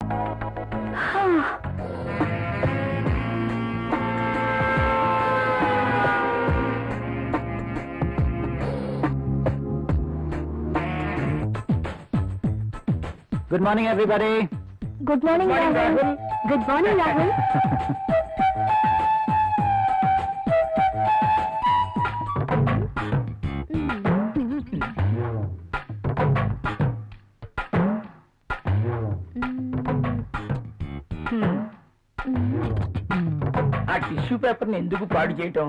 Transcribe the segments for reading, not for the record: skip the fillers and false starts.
Good morning, everybody. Good morning, Rahul. Good morning, Rahul. ఆ tissue paper ని ఎందుకు పాడు చేయటం?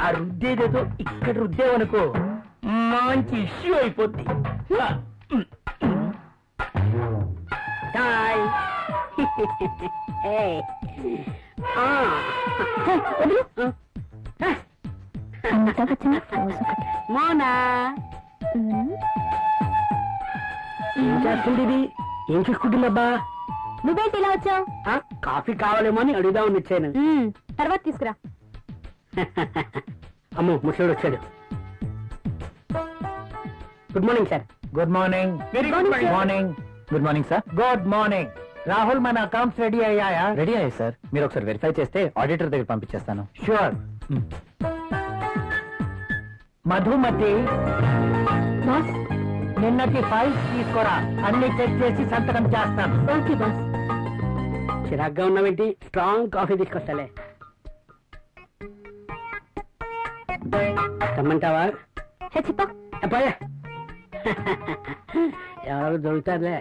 ఆ రుద్దేదేదో ఇక్కడ రుద్దేవనుకో మంచి ఇష్యూ అయిపోద్ది. మోనా ఏం చేస్తుంది ఇది? ఏం చూసుకుంటుందబ్బా? నువ్వేంటి ఇలా వచ్చావు? కాఫీ కావాలేమో అని అడుగుదామని వచ్చాను. తర్వాత తీసుకురా. అమ్మో, ముసలోడు వచ్చాడు. Good morning sir. Good morning. Very good morning. Good morning sir. Good morning. Rahul, మన అకౌంట్స్ రెడీ అయ్యాయా? రెడీ అయ్యాయి సార్. మీరు ఒకసారి వెరిఫై చేస్తే ఆడిటర్ దగ్గర పంపించేస్తాను. షూర్. మధుమతి, నిన్నటి ఫైల్స్ తీసుకోరా, అన్ని చెక్ చేసి సంతకం చేస్తాను. Okay boss. చిరాగ్గా ఉన్నావేంటి? Strong coffee తీసుకొస్తాలే. రమ్మంటావా? చెప్పా. పోయా, ఎవరు దొరుకుతారులే.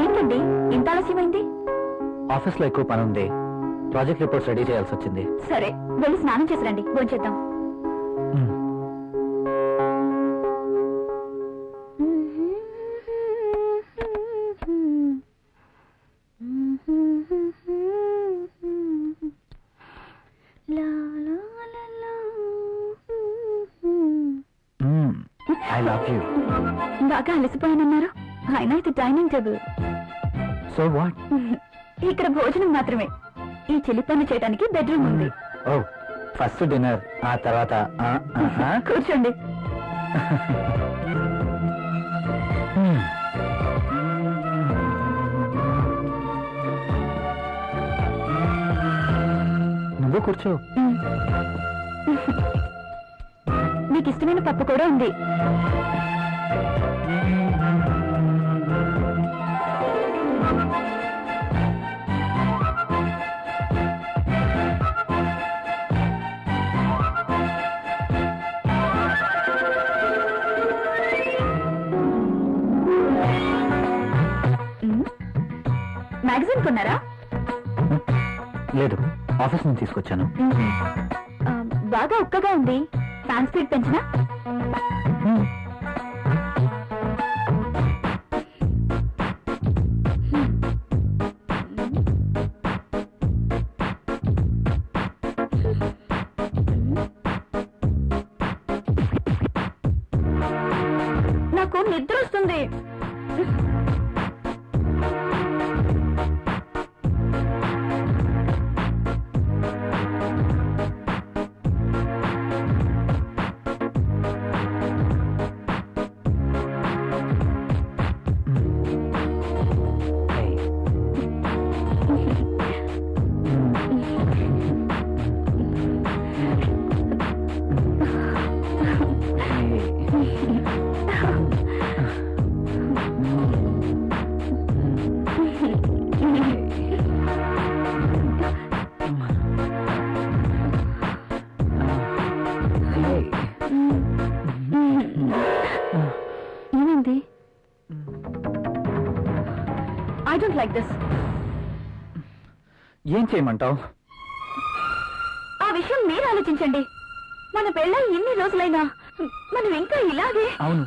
ఏంటండి ఇంత ఆలస్యమైంది? ఆఫీస్ లో ఎక్కువ పని ఉంది. ప్రాజెక్ట్ రిపోర్ట్స్ రెడీ చేయాల్సి వచ్చింది. సరే, వెళ్ళి స్నానం చేసి రండి, భోంచేద్దాం. I love you. బాగా అలసిపోయానన్నారు. అయినా ఇది డైనింగ్ టేబుల్. So what? ఇక్కడ భోజనం మాత్రమే. ఈ చెల్లి పనులు చేయడానికి బెడ్రూమ్ ఉంది. ఓ, ఫస్ట్ డిన్నర్, ఆ తర్వాత కూర్చోండి. నువ్వు కూర్చో. మీకు ఇష్టమైన పప్పు కూడా ఉంది. మ్యాగజైన్ కొన్నారా? లేదు, ఆఫీస్ నుంచి తీసుకొచ్చాను. బాగా ఉక్కగా ఉంది. ఫ్యాన్ స్పీడ్ పెంచినా? నాకు నిద్ర వస్తుంది. ఏమైంది? I don't like this. ఏం చేయమంటావు? ఆ విషయం మీరు ఆలోచించండి. మన పెళ్ళై ఎన్ని రోజులైనా మనం ఇంకా ఇలాగే. అవును,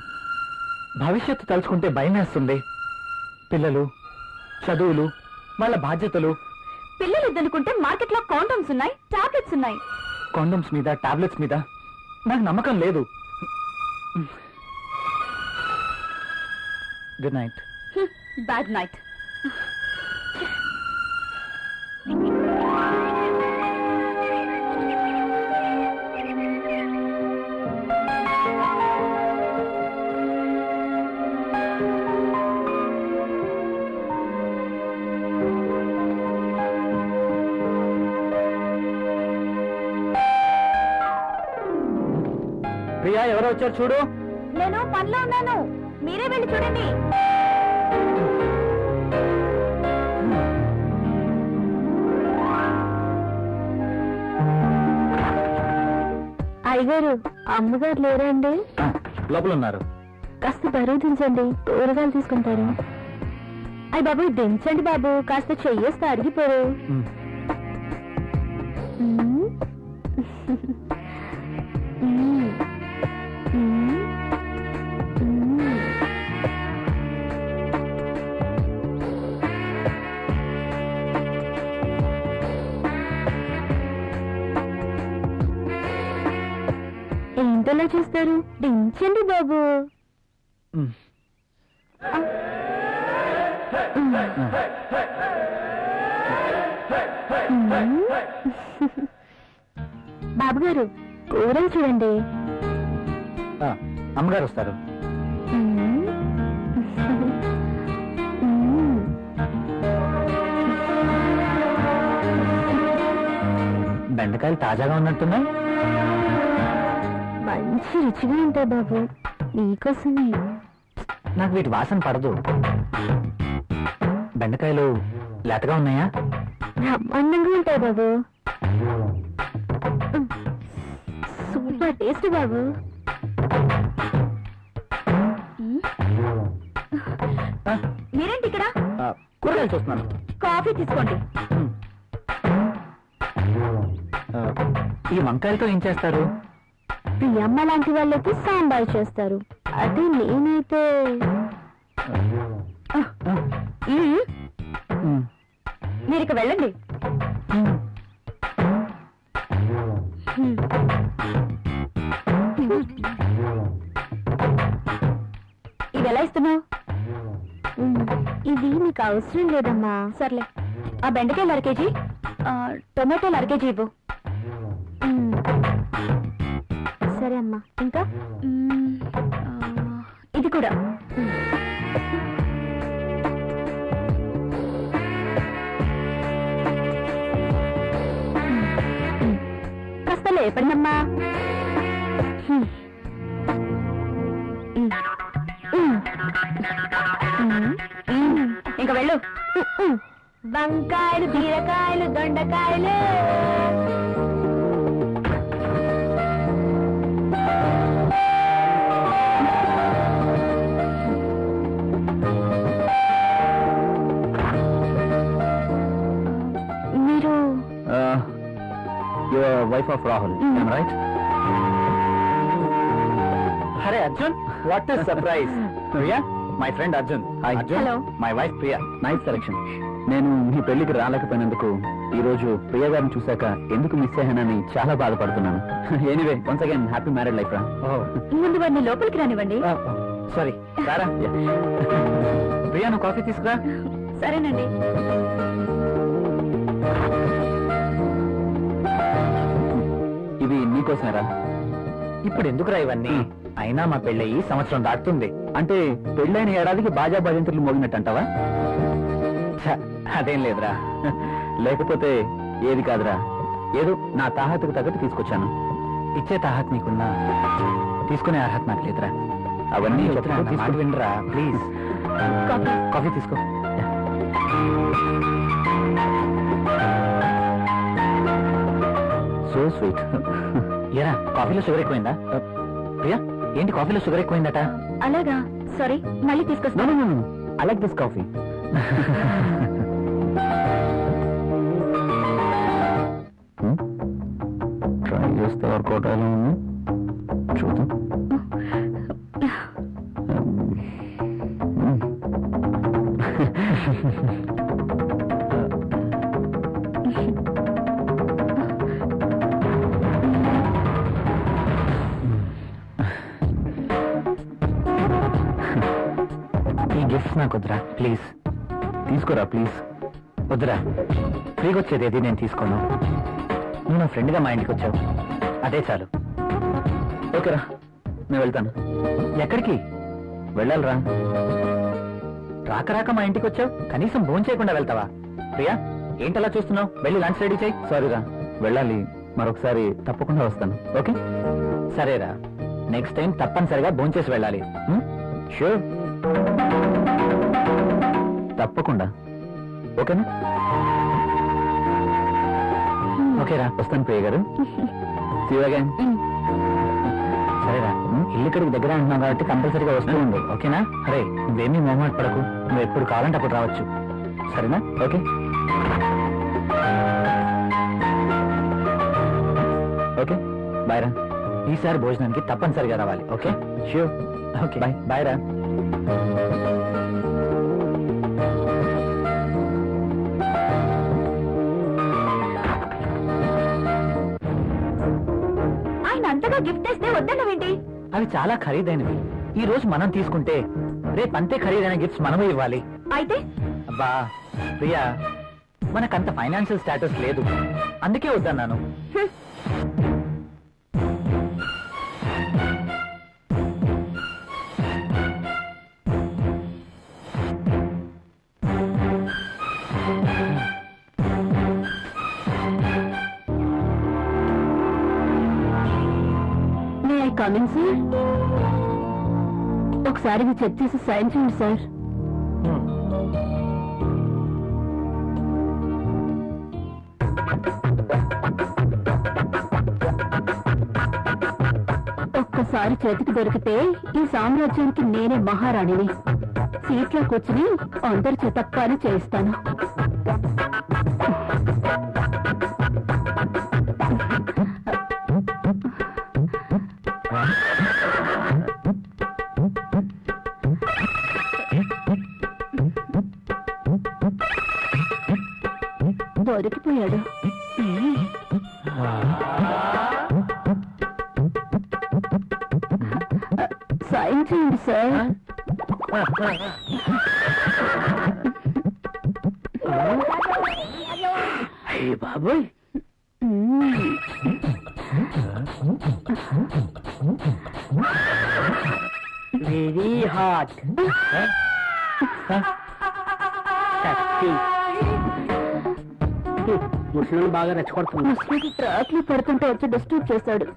భవిష్యత్తు తలుచుకుంటే భయం వేస్తుంది. పిల్లలు, చదువులు, వాళ్ళ బాధ్యతలు. పిల్లలు ఇద్దనుకుంటే మార్కెట్ లో కాండోమ్స్ ఉన్నాయి, టాబ్లెట్స్ ఉన్నాయి. కాండోమ్స్ మీద, టాబ్లెట్స్ మీద నాకు నమ్మకం లేదు. Good night. Bad night. Priya ఎవరో వచ్చారు చూడు. నేను పనిలో ఉన్నాను, మీరే వెళ్ళి చూడండి. అయ్యగారు, అమ్మగారు లేరా అండి? లోపల ఉన్నారు. కాస్త బరువు దించండి, కూరగాయలు తీసుకుంటారు. అయ్య బాబు దించండి బాబు, కాస్త చెయ్యేస్తే అరిగిపోరు. ఏంటలా చూస్తారు, దించండి బాబు. బాబు గారు, కూరలు చూడండి. అమ్మగారు వస్తారు. బెండకాయలు తాజాగా ఉన్నట్టున్నాయి. మంచి రుచిగా ఉంటాయి బాబు, నీకోసమే. నాకు వీటి వాసన పడదు. బెండకాయలు లేతగా ఉన్నాయా? బ్రహ్మాండంగా ఉంటాయి బాబు, సూపర్ టేస్ట్ బాబు. మీరేంటి ఇక్కడ? కూరగాయలు చూస్తున్నాను. కాఫీ తీసుకోండి. ఈ వంకాయలతో ఏం చేస్తారు? ప్రియమ్మ లాంటి వాళ్ళకి సాంబార్ చేస్తారు, అదే నేనైతే మీరు ఇక వెళ్ళండి. ఇది ఎలా ఇస్తున్నావు? ఇది నీకు అవసరం లేదమ్మా. సర్లే, ఆ బెండకాయలు 1/2 కేజీ, టొమాటోలు 1/2 కేజీ ఇవ్వు. సరే అమ్మా, ఇంకా ఇది కూడా. కాస్త లేపండమ్మా. ఇంకా వెళ్ళు. వంకాయలు, బీరకాయలు, దొండకాయలు. మీరు your wife of Rahul, right? అరే Arjun, what is surprise. Priya, my friend Arjun. Hello. My wife Priya. Nice selection. నేను మీ పెళ్లికి రాలేకపోయినందుకు ఈ రోజు ప్రియా గారిని చూశాక ఎందుకు మిస్ అయ్యానని చాలా బాధపడుతున్నాను. Anyway, once again happy married life రా. ముందు వాడిని లోపలికి రానివ్వండి. సారీ, రారా. ప్రియా, నువ్వు కాఫీ తీసుకురా. సరేనండి. ఇవి నీకోసమేరా. ఇప్పుడు ఎందుకురా ఇవన్నీ? అయినా మా పెళ్ళయి సంవత్సరం దాటుతుంది. అంటే పెళ్ళైన ఏడాదికి బాజా భజంతులు మోగినట్టు అంటావా? అదేం లేదురా. లేకపోతే ఏది కాదురా, ఏదో నా తాహతకు తగ్గట్టు తీసుకొచ్చాను. ఇచ్చే తాహత్ నీకున్నా, తీసుకునే అర్హత నాకు లేదురా. అవన్నీ వినరా ప్లీజ్. కాఫీ తీసుకో. So sweet. ఏరా, కాఫీలో షుగర్ ఎక్కువైందా? ప్రియా, ఏంటి కాఫీలో షుగర్ ఎక్కువైందట? అలాగా, సారీ, మళ్ళీ తీసుకొస్తాను. I like this coffee. Try చేస్తే వర్కౌట్ ఎలా ఉంది చూద్దాం. ఈ గిఫ్ట్స్ నాకు వద్దురా ప్లీజ్. తీసుకోరా ప్లీజ్. వద్దురా, ఫ్రీగా వచ్చేది ఏది నేను తీసుకోను. నువ్వు నా ఫ్రెండ్గా మా ఇంటికి వచ్చావు, అదే చాలు. ఓకేరా, నేను వెళ్తాను. ఎక్కడికి వెళ్ళాలిరా? రాక రాక మా ఇంటికి వచ్చావు, కనీసం భోజనం చేయకుండా వెళ్తావా? ప్రియా, ఏంటలా చూస్తున్నావు? వెళ్ళి లంచ్ రెడీ చేయి. సారీరా, వెళ్ళాలి. మరొకసారి తప్పకుండా వస్తాను. ఓకే? సరేరా, నెక్స్ట్ టైం తప్పనిసరిగా భోంచేసి వెళ్ళాలి. షూర్, తప్పకుండా. ఓకేనా? ఓకేరా, వస్తాను ప్రియ గారు. సరేరా, ఇల్లు ఇక్కడికి దగ్గర అంటున్నావు కాబట్టి కంపల్సరీగా వస్తూ ఉండు. ఓకేనా? అరే, నువ్వేమీ మొహమాట పడకు, నువ్వు ఎప్పుడు కావాలంటే అప్పుడు రావచ్చు. సరేనా? ఓకే ఓకే, బాయ్ రా. ఈసారి భోజనానికి తప్పనిసరిగా రావాలి. Okay? Sure. Okay, bye. Bye రా. ఆయన అంతగా గిఫ్ట్ ఇస్తే వద్దన్నవేంటి? అవి చాలా ఖరీదైనవి. ఈ రోజు మనం తీసుకుంటే రేపు అంతే ఖరీదైన గిఫ్ట్స్ మనమే ఇవ్వాలి. అయితే అబ్బా ప్రియా, మనకంత ఫైనాన్షియల్ స్టేటస్ లేదు, అందుకే వద్దన్నాను. కమింగ్ సార్, ఒకసారి మీ చెక్ చేసి సైన్ చేయండి సార్. ఒక్కసారి చేతికి దొరికితే ఈ సామ్రాజ్యానికి నేనే మహారాణిని. సీట్లో కూర్చుని అందరి చేత పని చేయిస్తాను. దొరికిపోయాడు. సైన్ చేయండి సార్. అయ్యే బాబోయ్, వెరీ హాట్. ముసలి బాగా రెచ్చగొడుతుంది. ముసలికి ట్రాక్లు పడుతుంటే వచ్చి డిస్టర్బ్ చేశాడు.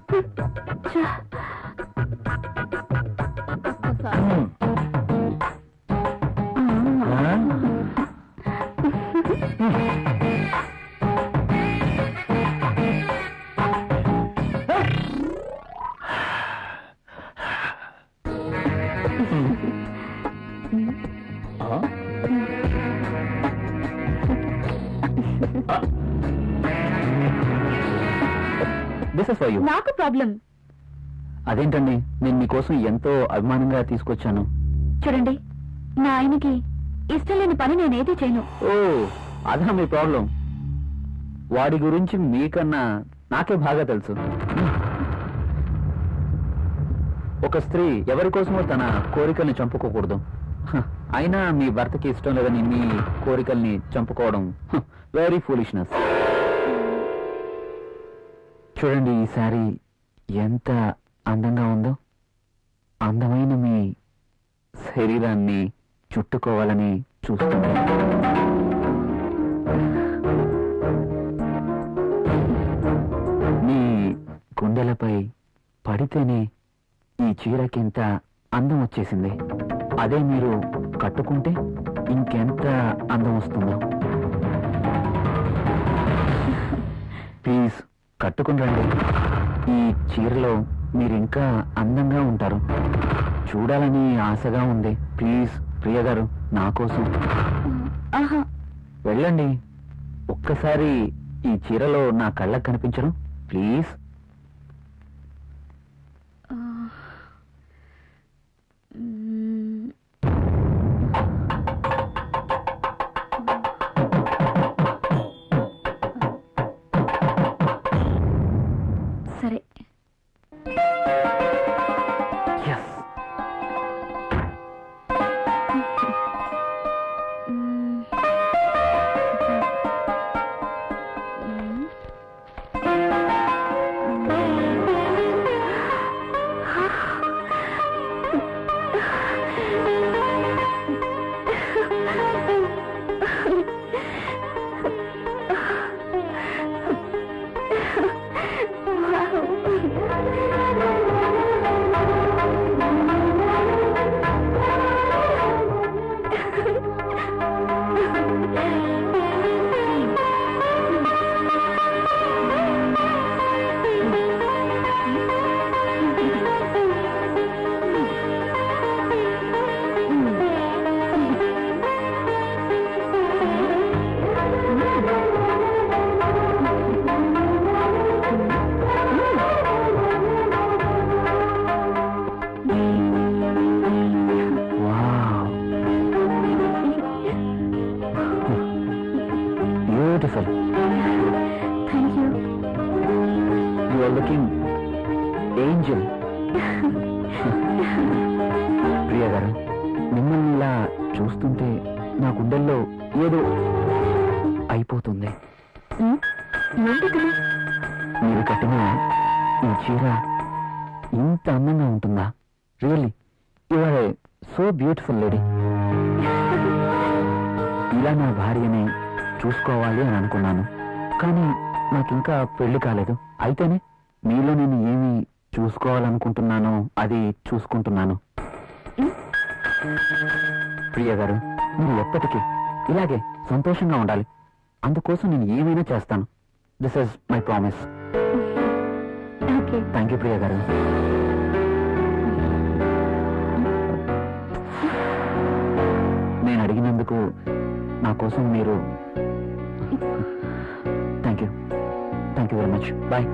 నాకు ప్రాబ్లం. అదేంటండి, నేను మీకోసం ఎంతో అభిమానంగా తీసుకొచ్చాను. చూడండి, నా ఆయనకి ఇష్టం లేని పని నేనేది చేయను. ఓ, అదా మీ ప్రాబ్లం. వాడి గురించి మీకన్నా నాకే బాగా తెలుసు. ఒక స్త్రీ ఎవరి కోసమో తన కోరికల్ని చంపుకోకూడదు. అయినా మీ భర్తకి ఇష్టం లేదని మీ కోరికల్ని చంపుకోవడం వెరీ ఫూలిష్నెస్. చూడండి, ఈ శారీ ఎంత అందంగా ఉందో. అందమైన మీ శరీరాన్ని చుట్టుకోవాలని చూస్తుంది. మీ గుండెలపై పడితేనే ఈ చీరకింత అందం వచ్చేసింది. అదే మీరు కట్టుకుంటే ఇంకెంత అందం వస్తుందో. ప్లీజ్ కట్టుకుని రండి. ఈ చీరలో మీరింకా అందంగా ఉంటారు. చూడాలని ఆశగా ఉంది. ప్లీజ్ ప్రియ గారు, నా కోసం వెళ్ళండి. ఒక్కసారి ఈ చీరలో నా కళ్ళకు కనిపించరు ప్లీజ్. సరే. చూస్తుంటే నా గుండెల్లో ఏదో అయిపోతుంది. మీరు కట్టిన ఈ చీర ఇంత అందంగా ఉంటుందా? Really you are a so beautiful lady. ఇలా నా భార్యని చూసుకోవాలి అని అనుకున్నాను, కానీ నాకింకా పెళ్లి కాలేదు. అయితేనే మీలో నేను ఏమి చూసుకోవాలనుకుంటున్నానో అది చూసుకుంటున్నాను. ప్రియ గారు, మీరు ఎప్పటికీ ఇలాగే సంతోషంగా ఉండాలి. అందుకోసం నేను ఏమైనా చేస్తాను. This is my promise. Thank you ప్రియ గారు. నేను అడిగినందుకు నా కోసం మీరు thank you very much. Bye.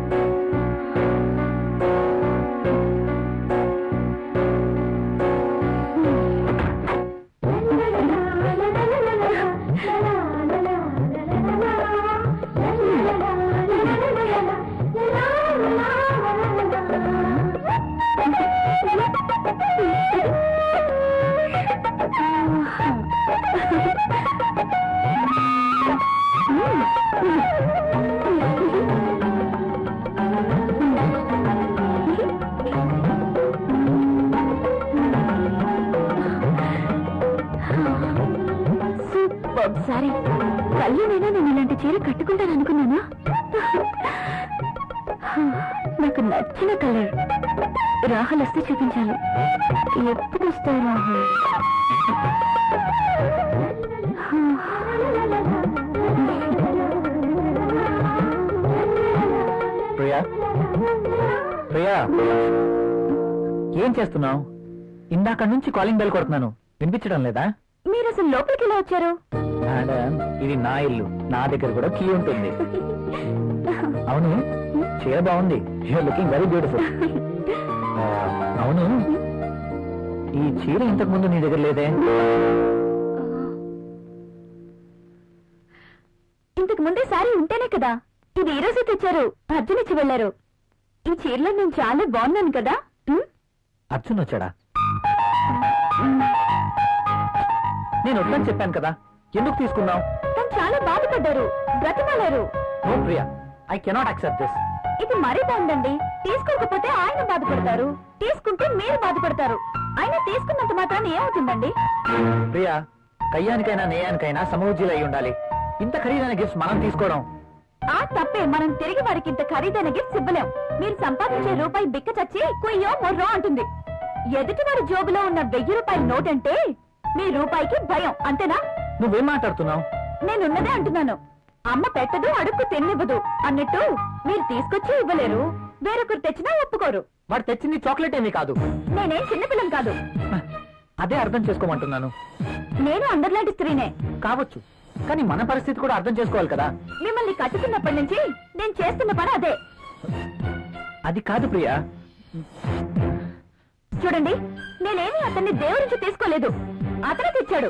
సరే, కళ్ళునైనా నేను ఇలాంటి చీర కట్టుకుంటాను అనుకున్నానా? నాకు నచ్చిన కలర్. రాహుల్ వస్తే చూపించాలి. ఎప్పుడు వస్తావు రాహుల్? ప్రియా, ప్రియా, ఏం చేస్తున్నావు? ఇందాక నుంచి కాలింగ్ బెల్ కొడుతున్నాను, వినిపించడం లేదా? మీరు అసలు లోపలికి ఎలా వచ్చారు? మేడం, ఇది నా ఇల్లు, నా దగ్గర కూడా కీ ఉంటుంది. అవును, చీర బాగుంది. You're looking very beautiful. అవును, ఈ చీర ఇంతకు ముందు నీ దగ్గర లేదే? ఇంతకు ముందే సారీ ఉంటేనే కదా. ఇది ఈ రోజే తెచ్చారు, అర్జున్ ఇచ్చి వెళ్లారు. ఈ చీరలో నేను చాలా బాగున్నాను కదా. అర్జున్ వచ్చాడా? నేను వద్దని చెప్పాను కదా, ఎందుకు తీసుకున్నావు? తను చాలా బాధపడ్డారు, బ్రతిమాలారు. No Priya, I cannot accept this. ఇది మరీ బాగుందండి. తీసుకోకపోతే ఆయన బాధపడతారు, తీసుకుంటే మీరు బాధపడతారు. ఆయన తీసుకున్నంత మాత్రాన్ని ఏమవుతుందండి? ప్రియా, కయ్యానికైనా నేయానికైనా సమూజీలు అయి ఉండాలి. ఇంత ఖరీదైన గిఫ్ట్స్ మనం తీసుకోవడం ఆ తప్పే. మనం తిరిగి వారికి ఇంత ఖరీదైన గిఫ్ట్స్ ఇవ్వలేం. మీరు సంపాదించే రూపాయి బిక్క చచ్చి కుయ్యో మొర్రో అంటుంది. ఎదుటి వారి జోబులో ఉన్న 1000 రూపాయల నోట్ అంటే మీ రూపాయికి భయం, అంతేనా? నువ్వేం మాట్లాడుతున్నావు? నేనున్నదే అంటున్నాను. అమ్మ పెట్టదు, అడుక్కు తిన్నివ్వదు అన్నట్టు మీరు తీసుకొచ్చి ఇవ్వలేరు, వేరొకరు తెచ్చినా ఒప్పుకోరు. వాడు తెచ్చింది చాక్లెట్ ఏమీ కాదు. నేనేం చిన్నపిల్లం కాదు. అదే అర్థం చేసుకోమంటున్నాను. నేను అందరిలాంటి స్త్రీనే కావచ్చు, కానీ మన పరిస్థితి కూడా అర్థం చేసుకోవాలి కదా. మిమ్మల్ని కట్టుకున్నప్పటి నుంచి నేను చేస్తున్న పని అదే. అది కాదు ప్రియా. చూడండి, నేనేమీ అతన్ని దేవురించి తీసుకోలేదు. అతనే తెచ్చాడు,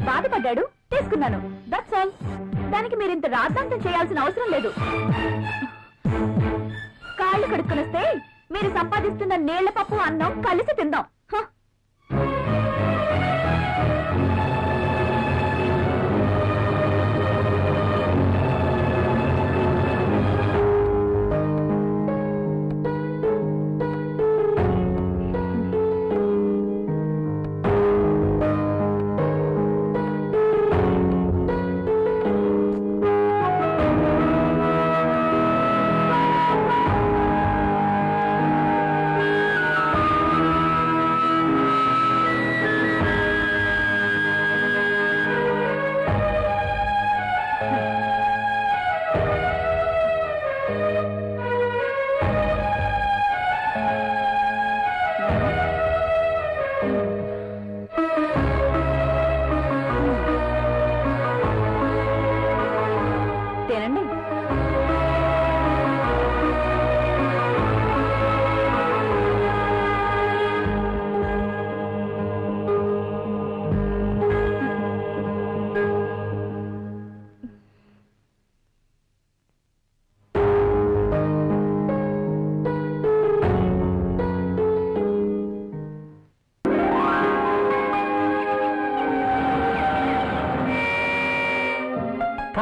బాధపడ్డాడు, తీసుకున్నాను. That's all. దానికి మీరు ఇంత రాద్ధాంతం చేయాల్సిన అవసరం లేదు. కాళ్ళు కడుక్కునొస్తే మీరు సంపాదిస్తున్న నీళ్ల పప్పు అన్నం కలిసి తిందాం.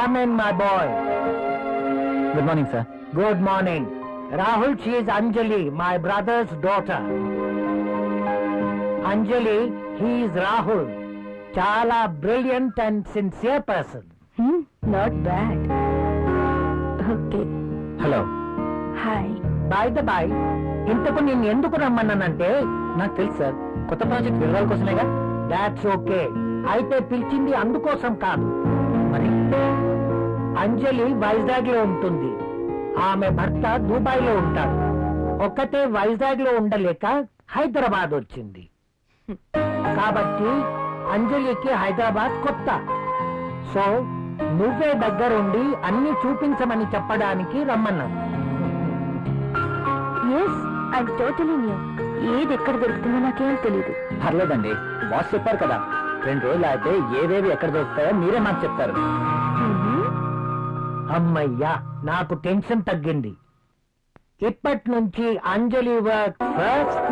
Come in, my boy. Good morning sir. Good morning. Rahul, she is Anjali, my brother's daughter. Anjali, he is Rahul. Chala brilliant and sincere person. Not bad. Okay, hello. Hi. By the by, ఇంతకు నేను ఎందుకు రమ్మన్నానంటే, నాకు తెలుసు sir, కొత్త project వివరాల కోసమేగా. That's okay. అయితే పిలిచింది అందుకోసం కాదు. మరి అంజలి వైజాగ్ లో ఉంటుంది, ఆమె భర్త దుబాయ్ లో ఉంటాడు. ఒక్కతే వైజాగ్ లో ఉండలేక హైదరాబాద్ వచ్చింది. కాబట్టి అంజలికి హైదరాబాద్ కొత్త. సో నువ్వే దగ్గరుండి అన్ని చూపించమని చెప్పడానికి రమ్మన్నాను. Yes, I totally new. ఏది ఎక్కడ దొరుకుతుందో నాకేం తెలియదు. పర్లేదండి, బాస్ చెప్పారు కదా, 2 రోజులు అయితే ఏవేవి ఎక్కడ దొరుకుతాయో మీరే మాకు చెప్తారు. అమ్మయ్యా, నాకు టెన్షన్ తగ్గింది. ఇప్పటి నుంచి అంజలి work first,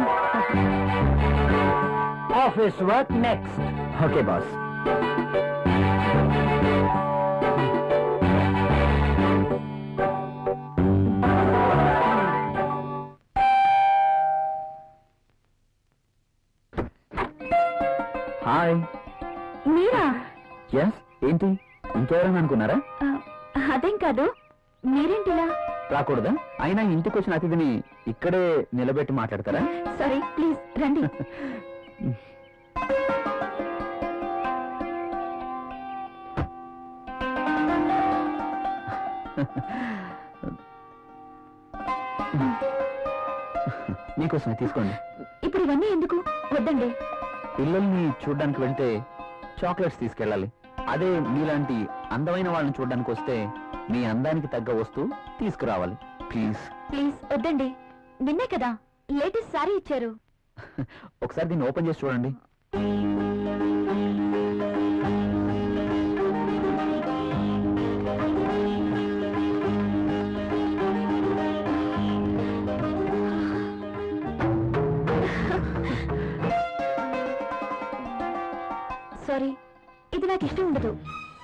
office work next. Okay boss. Hi. మీరా? ఎస్, ఏంటి ఇంకెవరైనా అనుకున్నారా? అదేం కాదు, మీరేంటిలా? రాకూడదా? అయినా ఇంటికి వచ్చిన అతిథిని ఇక్కడే నిలబెట్టి మాట్లాడతారా? సారీ, ప్లీజ్ రండి. మీకోసమే తీసుకోండి. ఇప్పుడు ఇవన్నీ ఎందుకు? వద్దండి. పిల్లల్ని చూడ్డానికి వెళ్తే చాక్లెట్స్ తీసుకెళ్ళాలి. అదే మీలాంటి అందమైన వాళ్ళని చూడ్డానికి వస్తే మీ అందానికి తగ్గ వస్తువు తీసుకురావాలి. ప్లీజ్ ప్లీజ్ వద్దండి. నిన్నే కదా లేటెస్ట్ సారీ ఇచ్చారు. ఒకసారి దీన్ని ఓపెన్ చేసి చూడండి. సారీ, ఇది నాకు ఇష్టం ఉండదు.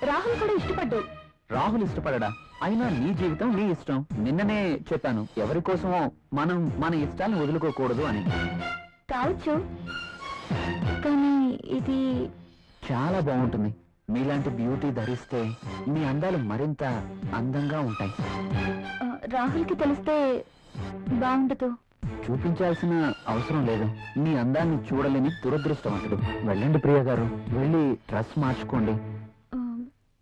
రాహుల్ కూడా ఇష్టపడ్డు. రాహుల్ ఇష్టపడడా? అయినా నీ జీవితం నీ ఇష్టం. నిన్ననే చెప్పాను, ఎవరి కోసమో మనం మన ఇష్టాన్ని వదులుకోకూడదు అని. కావచ్చు, కానీ ఇది చాలా బాగుంటుంది. మీలాంటి బ్యూటీ ధరిస్తే మీ అందాలు మరింత అందంగా ఉంటాయి. రాహుల్కి తెలిస్తే బాగుండదు. చూపించాల్సిన అవసరం లేదు. మీ అందాన్ని చూడలేని దురదృష్టవంతుడు. వెళ్ళండి ప్రియ గారు, వెళ్ళి డ్రెస్ మార్చుకోండి.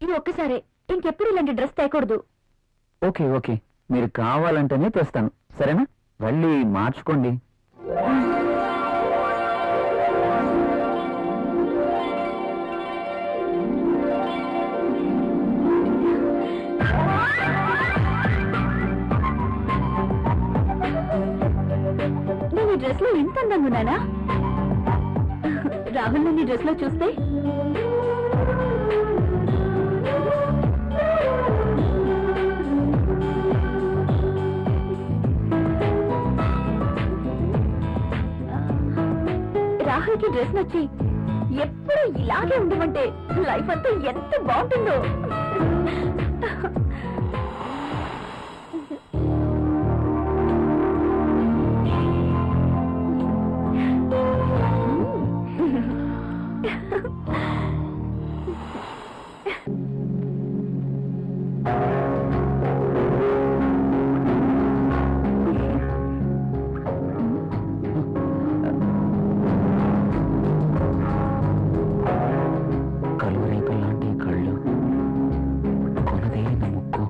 ఇది ఒక్కసారే, ఇంకెప్పుడు ఇలాంటి డ్రెస్ తేకూడదు. ఓకే ఓకే, మీరు కావాలంటేనే తెస్తాను, సరేనా? వెళ్ళి మార్చుకోండి. నేను ఈ డ్రెస్ లో ఇంత అందంగా ఉన్నానా? రాహుల్ నన్ను ఈ డ్రెస్ లో చూస్తే రాహుల్కి డ్రెస్ నచ్చి ఎప్పుడు ఇలాగే ఉండమంటే లైఫ్ అంతా ఎంత బాగుంటుందో. కలువరేపల్లాంటి కళ్ళు, కొనదేలిన ముక్కు,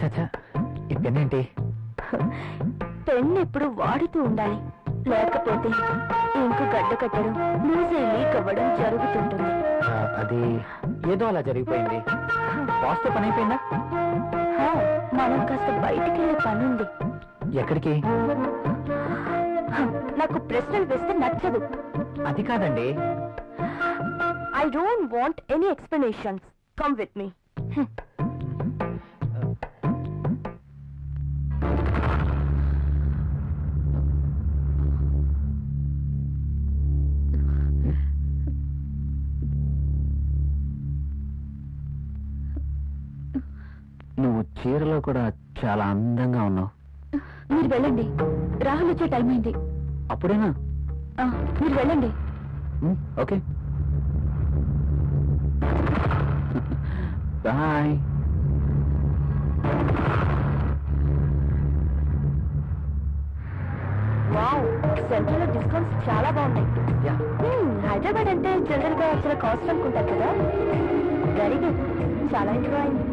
చచ్చా ఈ పెన్ ఏంటి? పెన్ ఎప్పుడు వాడుతూ ఉండాలి, లేకపోతే ఇంకు గడ్డ కట్టడం, లూజ్ అయి లీక్ అవ్వడం జరుగుతుంటుంది. అది ఏదో అలా జరిగిపోయింది. బాస్తో పని అయిపోయిందా? మనం కాస్త బయటికి వెళ్ళే పని ఉంది. ఎక్కడికి? నాకు ప్రశ్నలు వేస్తే నచ్చదు. అది కాదండి. I don't want any explanations. Come with me. నువ్వు చీరలో కూడా చాలా అందంగా ఉన్నావు. మీరు వెళ్ళండి, రాహుల్ వచ్చే టైం అయింది. అప్పుడేనా? మీరు వెళ్ళండి. Okay bye. వావ్, సెంట్రల్ లో డిస్కౌంట్స్ చాలా బాగున్నాయి. హైదరాబాద్ అంటే జనరల్ గా చాలా కాస్ట్ అనుకుంటారు కదా. వెరీ గుడ్, చాలా ఎంజాయ్ అయింది.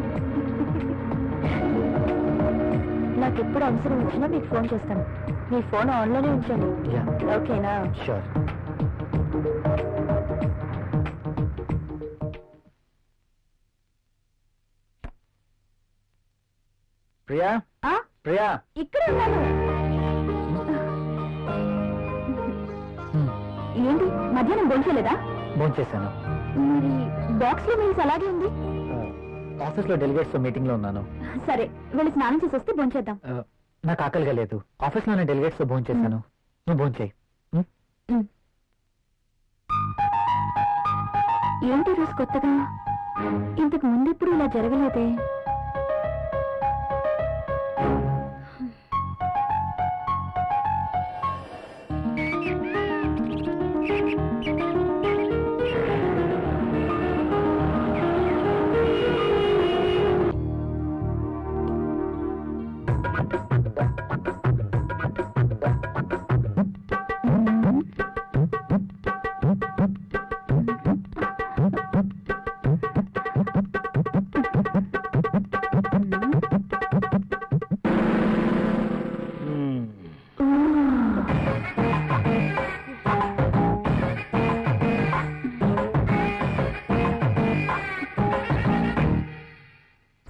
నాకు ఎప్పుడు అవసరం వచ్చినా మీకు ఫోన్ చేస్తాను. మీ ఫోన్ ఆన్లోనే ఉంచండి, ఓకేనా? షూర్. ప్రియా, ప్రియా, ఇక్కడ ఉన్నాను. ఏంటి మధ్యాహ్నం భోంచేయలేదా? భోంచేశాను. మరి బాక్స్ లో మీల్స్ అలాగే ఉంది. ఆఫీస్ లో డెలిగేట్స్ మీటింగ్ లో ఉన్నాను. సరే, వెళ్ళి స్నానం చేసి వస్తే భోంచేద్దాం. నాకు ఆకలిగా లేదు. ఆఫీస్ లోనే డెలిగేట్స్ తో భోంచేశాను. నువ్వు భోంచేయి. ఏంటి రోజు కొత్తగా? ఇంతకు ముందు ఎప్పుడు ఇలా జరగలేదే.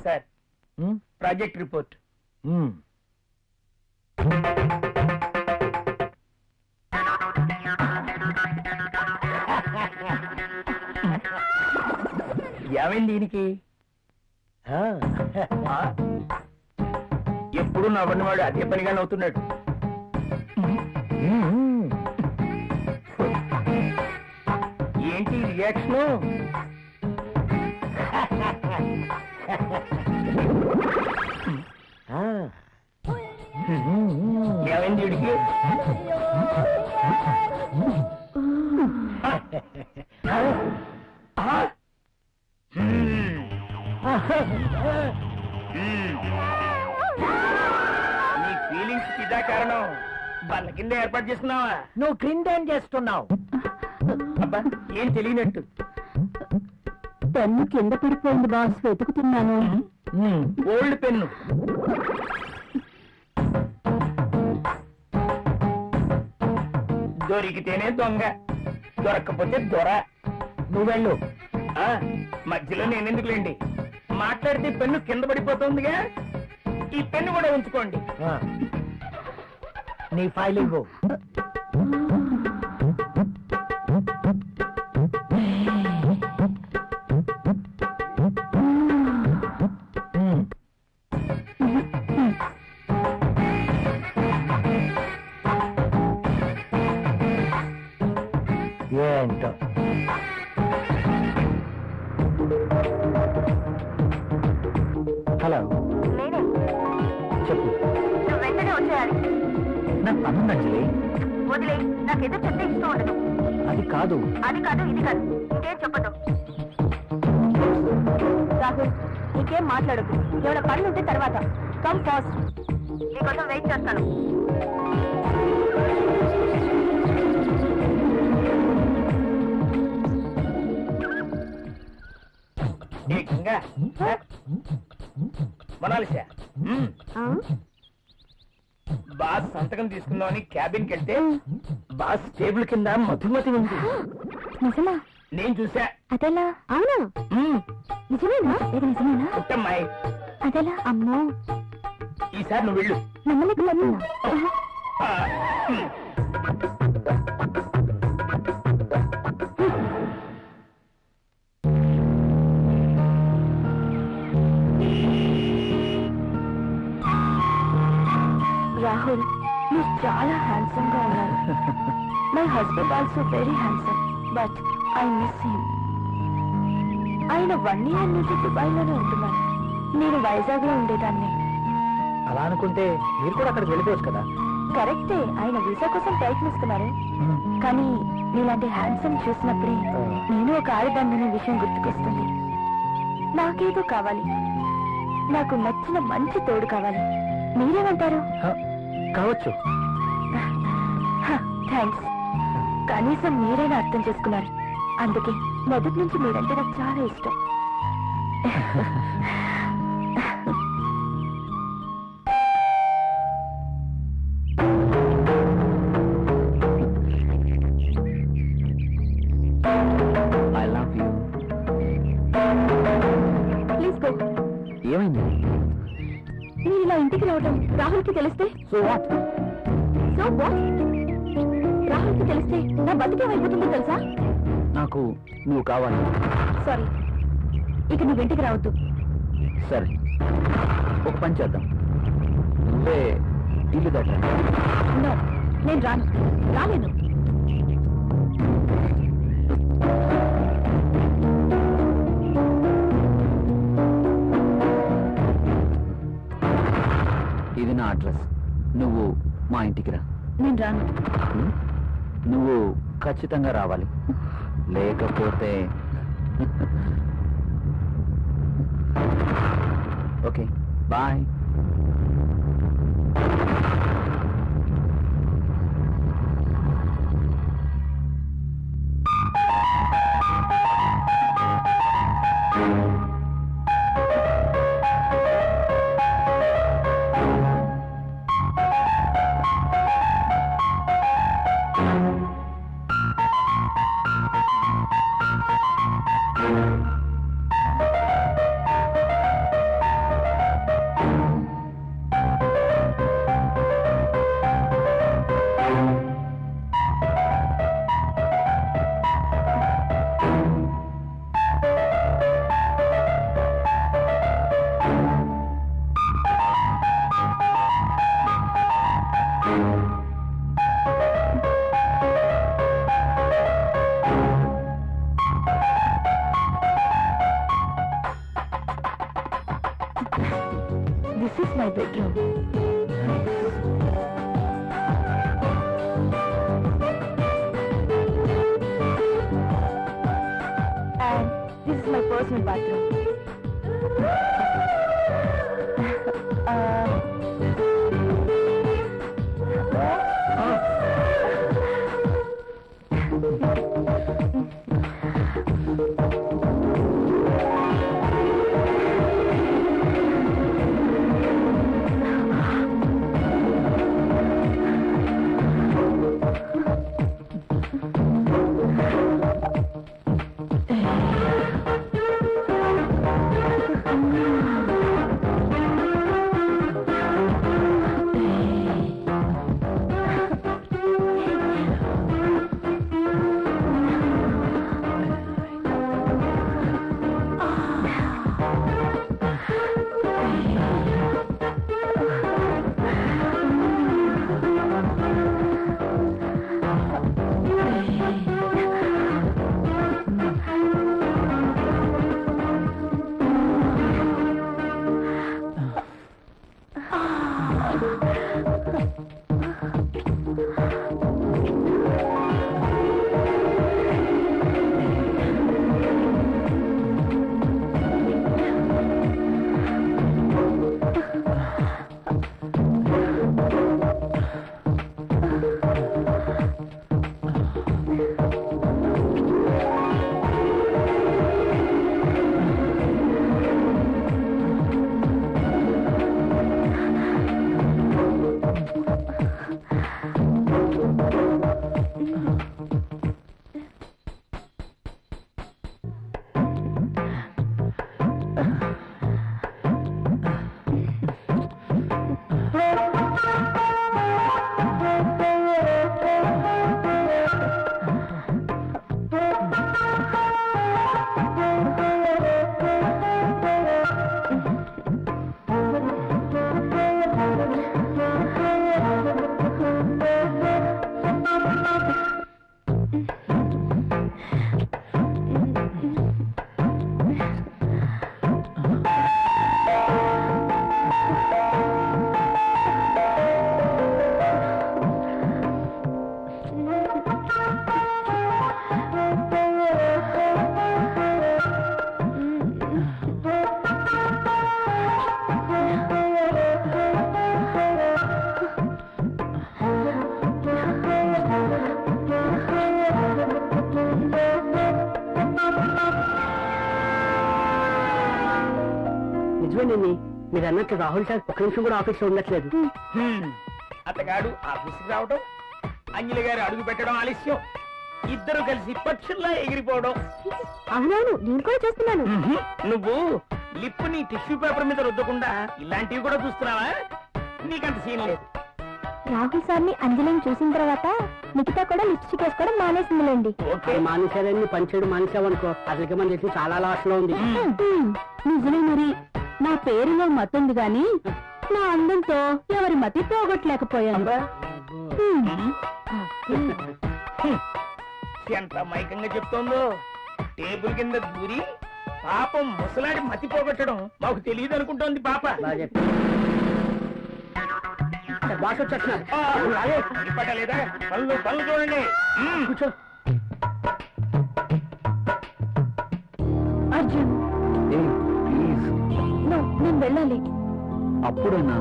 Sir, project report. ఏమైంది దీనికి? ఎప్పుడు నవ్వనివాడు అదే పనిగా నవ్వుతున్నాడు. ఏంటి రియాక్షను? ఏమైంది వీడికి? నీ ఫీలింగ్స్ ఇదా కారణం? బల్ల కింద ఏర్పాటు చేసుకున్నావా? నువ్వు క్రింద ఏం చేస్తున్నావు? అబ్బా, ఏం తెలియనట్టు. పెన్ను కింద పడిపోయింది బాస్, వెతుకుతున్నాను. Old pen. దొరికితేనే దొంగ, దొరక్కపోతే దొర. నువ్వెళ్ళు. మధ్యలో నేనెందుకులేండి, మాట్లాడితే పెన్ను కింద పడిపోతుందిగా. ఈ పెన్ను కూడా ఉంచుకోండి. నీ ఫైల్ ఇవ్వు. ఏంటో హలో, చెప్పు. వెంటనే వచ్చేయాలి. నాకు పనుంది అంజలి. వదిలే, నాకేదో చెప్తే ఇష్టం ఉండదు. అది కాదు. అది కాదు, ఇది కాదు, ఇంకేం చెప్పదు. రాహుల్, ఇంకేం మాట్లాడదు. ఏమైనా పనులు ఉంటే తర్వాత. కమ్ ఫాస్ట్, నీకోసం వెయిట్ చేస్తాను. మొనాలిసా, బాస్ సంతకం తీసుకుందామని క్యాబిన్కి వెళ్తే బాస్ టేబుల్ కింద మధుమతి ఉంది. నిజమా? నేను చూసా. అదెలా? అవునా? నిజమేనా? ఇది నిజమేనా? పుట్టమ్మాయి. అదెలా? అమ్మో, ఈసారి నువ్వు వెళ్ళు. నమ్మలేకపోతున్నా. రాహుల్, నువ్వు చాలా హ్యాండ్సమ్ గా ఉన్నారు. My husband also very handsome, but I miss him. ఆయన 1 year నుంచి దుబాయ్ లోనే ఉంటున్నాను. నేను వైజాగ్ లో ఉండేదాన్ని. అలా అనుకుంటే మీరు కూడా అక్కడికి వెళ్ళిపోవచ్చు కదా. కరెక్టే, ఆయన వీసా కోసం ప్రయత్నిస్తున్నారు. కానీ నీలాంటి హ్యాండ్సమ్ చూసినప్పుడే నేను ఒక ఆడదాన్ని విషయం గుర్తుకొస్తుంది. నాకేదో కావాలి, నాకు నచ్చిన మంచి తోడు కావాలి. మీరేమంటారు? కావచ్చు. థ్యాంక్స్. కనీసం మీరైనా అర్థం చేసుకున్నారు. అందుకే మొదటి నుంచి మీరంటే నాకు చాలా ఇష్టం. I love you. Please go. ఏమైంది? మీరు ఇలా ఇంటికి రావడం రాహుల్కి తెలిస్తే? So what? So what? రాహుల్కి తెలిస్తే నా బతికేమైపోతుందో తెలుసా? నాకు నువ్వు కావాలి. సారీ, ఇక నువ్వు ఇంటికి రావద్దు. సరే, ఒక పని చేద్దాం. నువ్వే ఇల్లు దగ్గర. నో, నేను రాలేను. ఇది నా అడ్రస్. నువ్వు మా ఇంటికి రా. నేను రాను. నువ్వు ఖచ్చితంగా రావాలి, లేకపోతే okay bye. This is my bedroom. And this is my personal bathroom. మీరు అన్నట్టు రాహుల్ సార్ ఒక నిమిషం కూడా ఆఫీస్ లో ఉండట్లేదు. అతగాడు ఆఫీస్కి రావడం, అంజలి గారు అడుగు పెట్టడం ఆలస్యం, ఇద్దరు కలిసి పక్షుల్లా ఎగిరిపోవడం. అవునవును, నేను కూడా చూస్తున్నాను. నువ్వు లిప్ ని టిష్యూ పేపర్ మీద రుద్దకుండా ఇలాంటివి కూడా చూస్తున్నావా? నీకంత సీన్ లేదు. రాహుల్ సార్ని అంజలిని చూసిన తర్వాత నిఖిత కూడా లిప్స్టిక్ వేసుకోవడం మానేసిందిలేండి. ఓకే, మానేశారని పంచాడు మానేసావనుకో అసలుకి మన చేసి చాలా లాస్ లో ఉంది. నిజమే, మరి నా పేరులో మతుంది గాని నా అందంతో ఎవరి మతి పోగొట్టలేకపోయాను. ఎంత మైకంగా చెప్తోందో. టేబుల్ కింద దూరి పాపం ముసలాడి మతి పోగొట్టడం మాకు తెలియదు అనుకుంటోంది పాప. బాస్ వచ్చేస్తున్నారు. పట్టలేదా? పనులు పనులు చూడండి. కూర్చో. అర్జున్, ప్లీజ్. నేను వెళ్ళాలి. అప్పుడేనా?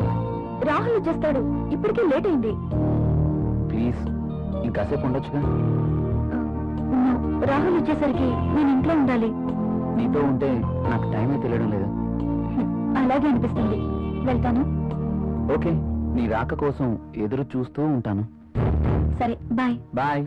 రాహుల్ వచ్చేస్తాడు, ఇప్పటికే లేట్ అయింది. ప్లీజ్, ఇంకాసేపు ఉండొచ్చుగా. రాహుల్ వచ్చేసరికి నేను ఇంట్లో ఉండాలి. నీతో ఉంటే నాకు టైమే తెలియడం లేదు. అలాగే అనిపిస్తుంది. వెళ్తాను. ఓకే, నీ రాక కోసం ఎదురు చూస్తూ ఉంటాను. సరే, బాయ్. బాయ్.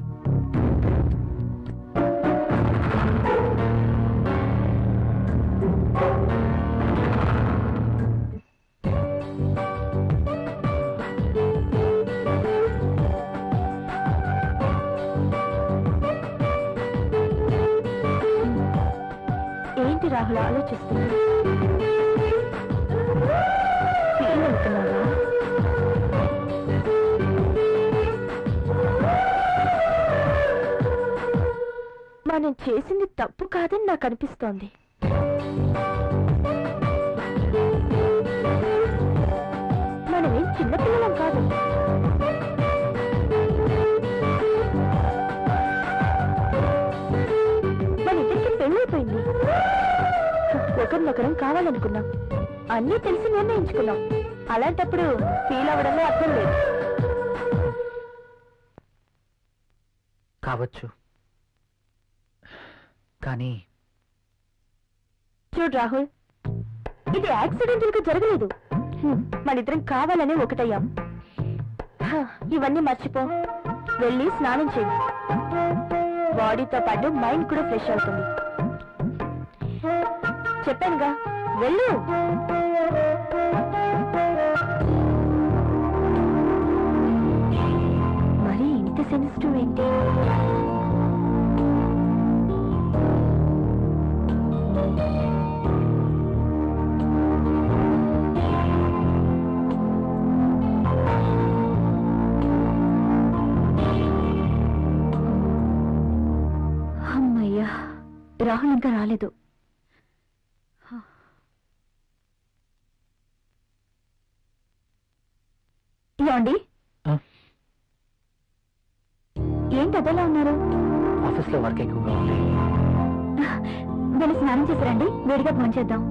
ఏంటి రాహుల్ ఆలోచిస్తున్నా? ఫీల్ అవుతున్నావా? మనం చేసింది తప్పు కాదని నాకు అనిపిస్తోంది. మనమేం చిన్నపిల్లలం కాదు. మన ఇద్దరికి పెళ్ళైపోయింది. ఒకరినొకరం కావాలనుకున్నాం, అన్నీ తెలిసి నిర్ణయించుకున్నాం. అలాంటప్పుడు ఫీల్ అవ్వడంలో అర్థం లేదు. కావచ్చు, కానీ చూడు రాహుల్, ఇది యాక్సిడెంటల్ గా జరగలేదు. మనిద్దరం కావాలని ఒకటయ్యాం. ఇవన్నీ మర్చిపో, వెళ్ళి స్నానం చేయి. బాడీతో పాటు మైండ్ కూడా ఫ్రెష్ అవుతుంది. చెప్పానుగా, వెళ్ళు. మరి ఇంత సెన్సిటివ్ ఏంటి? అమ్మయ్యా, రాహుల్ ఇంకా రాలేదు. ఏమండి, ఏంటి అదలా ఉన్నారు? ఆఫీస్లో వర్క్ ఎక్కువగా ఉంది. వెళ్ళి స్నానం చేశారండి, వేడిగా భోంచేద్దాం.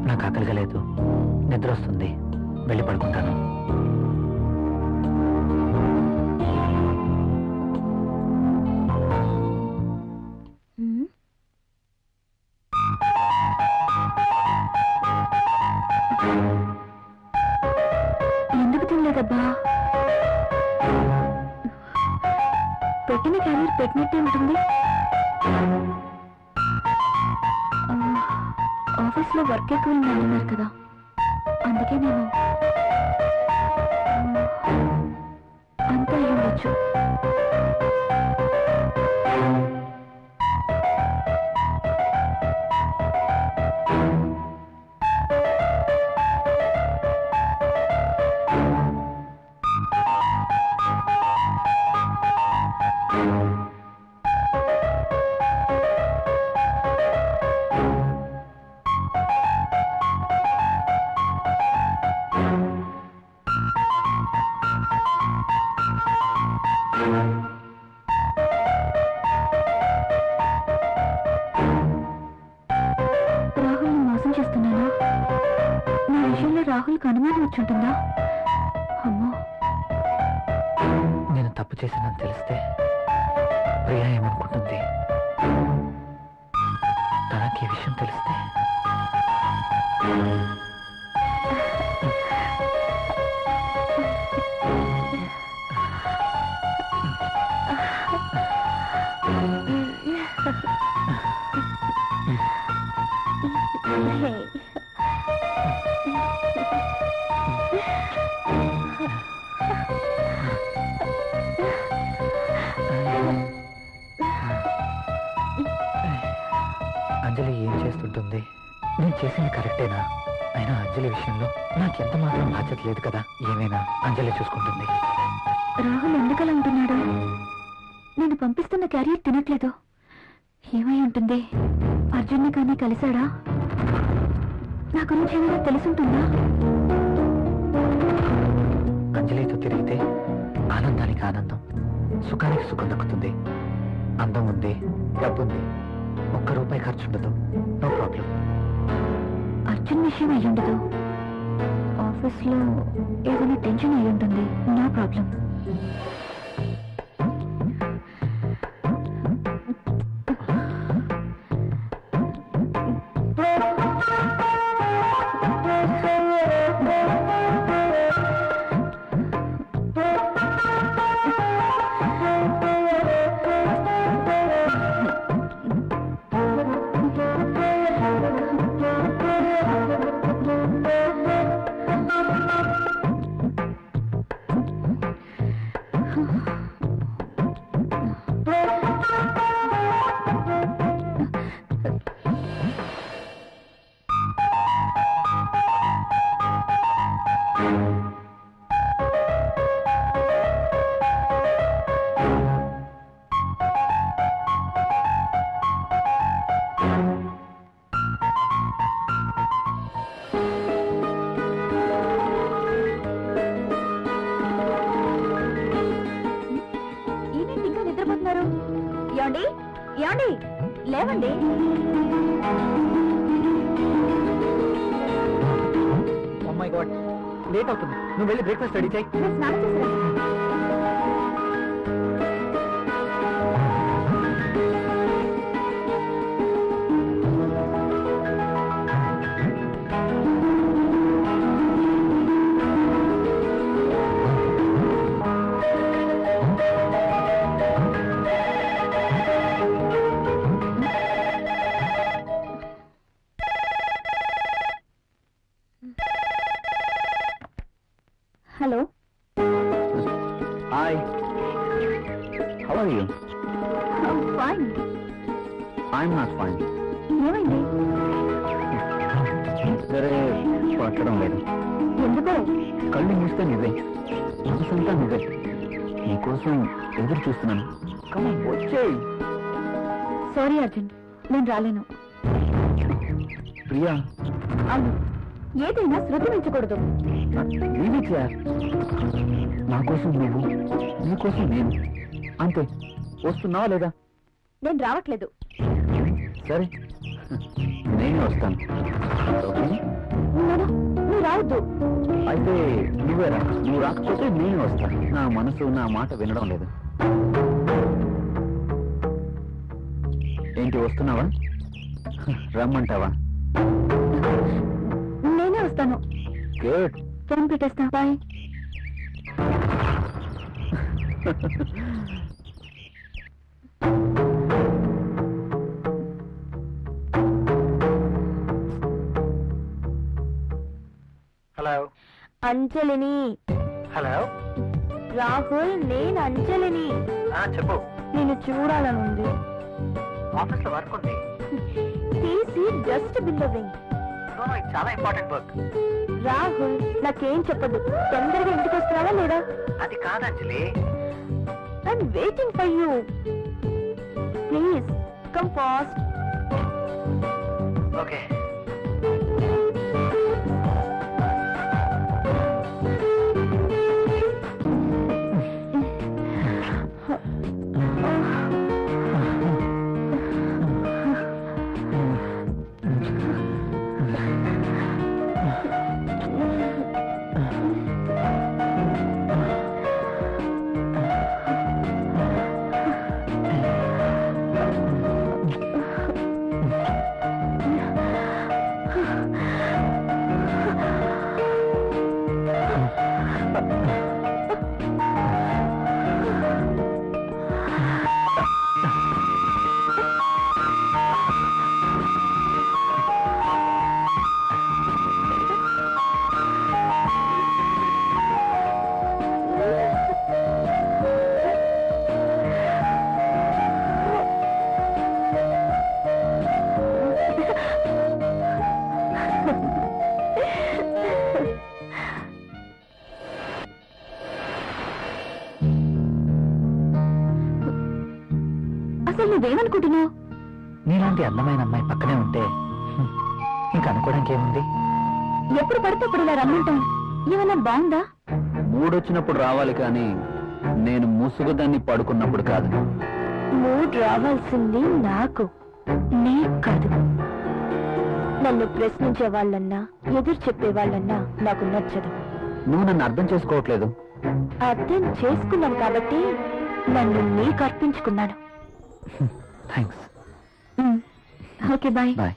నాకు ఆకలిగా లేదు, నిద్ర వస్తుంది, వెళ్ళి పడుకుంటాను. ఎందుకు తినలేదబ్బా? పెట్టిన క్యారియర్ పెట్టినట్టే ఉంటుంది. ఆఫీస్లో వర్క్ ఎక్కువ అన్నారు కదా, అందుకే నేను అంతా అయి ఉండొచ్చు. రాహుల్ని మోసం చేస్తున్నానా? నా విషయంలో రాహుల్కి అనుమానం వచ్చుంటుందా? అమ్మో, నేను తప్పు చేశానని తెలిస్తే ప్రియా ఏమనుకుంటుంది? తనకి ఈ విషయం తెలిస్తే నేను చేసింది కరెక్టేనా? అయినా అంజలి విషయంలో నాకెంత మాత్రం బాధ్యత లేదు కదా. ఏమైనా అంజలి చూసుకుంటుంది. రాహుల్ ఎందుకలా ఉంటున్నాడు? నేను పంపిస్తున్న క్యారియర్ తినట్లేదు. ఏమై ఉంటుంది? అర్జున్ని కానీ కలిశాడా? నా గురించి ఏమైనా తెలుసుంటుందా? అంజలితో తిరిగితే ఆనందానికి ఆనందం, సుఖానికి సుఖం దక్కుతుంది. అందం ఉంది, డబ్బుంది, ₹1 ఖర్చుండదు. No problem. అర్జున్ విషయం అయ్యుండదు. ఆఫీస్లో ఏదైనా టెన్షన్ అయి ఉంటుంది. No problem. ఏమండి ఏమండి లేవండి. మై గాడ్, లేట్ అవుతుంది. నువ్వు వెళ్ళి బ్రేక్ఫాస్ట్ రెడీ చేయి. నేను స్నానం చేశాను. Hello, hi, how are you? Fine. I'm not fine. ఏమైంది? సరే, పట్టడం లేదు. ఎందుకో? కళ్ళు మూస్తే నువ్వే, మనసంతా నువ్వే. నీకోసం ఎదురు చూస్తున్నాను. వచ్చేయ్. సారీ అర్జున్, నేను రాలేను. ప్రియా, అవును, ఏదైనా శృతి మించకూడదు. నా కోసం నువ్వు, నీకోసం నేను, అంతే. వస్తున్నావా లేదా? నేను రావట్లేదు. సరే, నేనే వస్తాను. ఓకే? నువ్వు రావద్దు. అయితే నువ్వేరా. నువ్వు రాకపోతే నేను వస్తాను. నా మనసు నా మాట వినడం లేదు. ఏంటి, వస్తున్నావా? రమ్మంటావా? నేనే వస్తాను. గుడ్. ఫోన్ పెట్టేస్తా. బాయ్. హలో. అంజలిని. హలో. రాహుల్, నేను అంజలిని. చెప్పు. నేను చూడాలనుంది. ఆఫీస్ లో వర్క్ ఉంది. తీసి జస్ట్ బిల్లింగ్. చాలా ఇంపార్టెంట్ వర్క్. రాహుల్, నాకేం చెప్పదు. తొందరగా ఇంటికి వస్తున్నావా లేదా? అది కాదు అంజలి. I'm waiting for you. Please come fast. Okay. నువ్వేమనుకుంటున్నావు? నీలాంటి అందమైన అమ్మాయి పక్కనే ఉంటే ఇంకా అనుకోవడానికి ఏముంది? ఎప్పుడు పడితే అప్పుడు ఇలా రమ్మంటాం. ఏమన్నా బాగుందా? మూడొచ్చినప్పుడు రావాలి కానీ నేను ముసుగుదాన్ని పడుకున్నప్పుడు కాదు. మూడ్ రావాల్సింది నాకు, నీకు కాదు. నన్ను ప్రశ్నించే వాళ్ళన్నా ఎదురు చెప్పే వాళ్ళన్నా నాకు నచ్చదు. నువ్వు నన్ను అర్థం చేసుకోవట్లేదు. అర్థం చేసుకున్నావు కాబట్టి నన్ను నీకు అర్పించుకున్నాను. Thanks. Okay bye. Bye.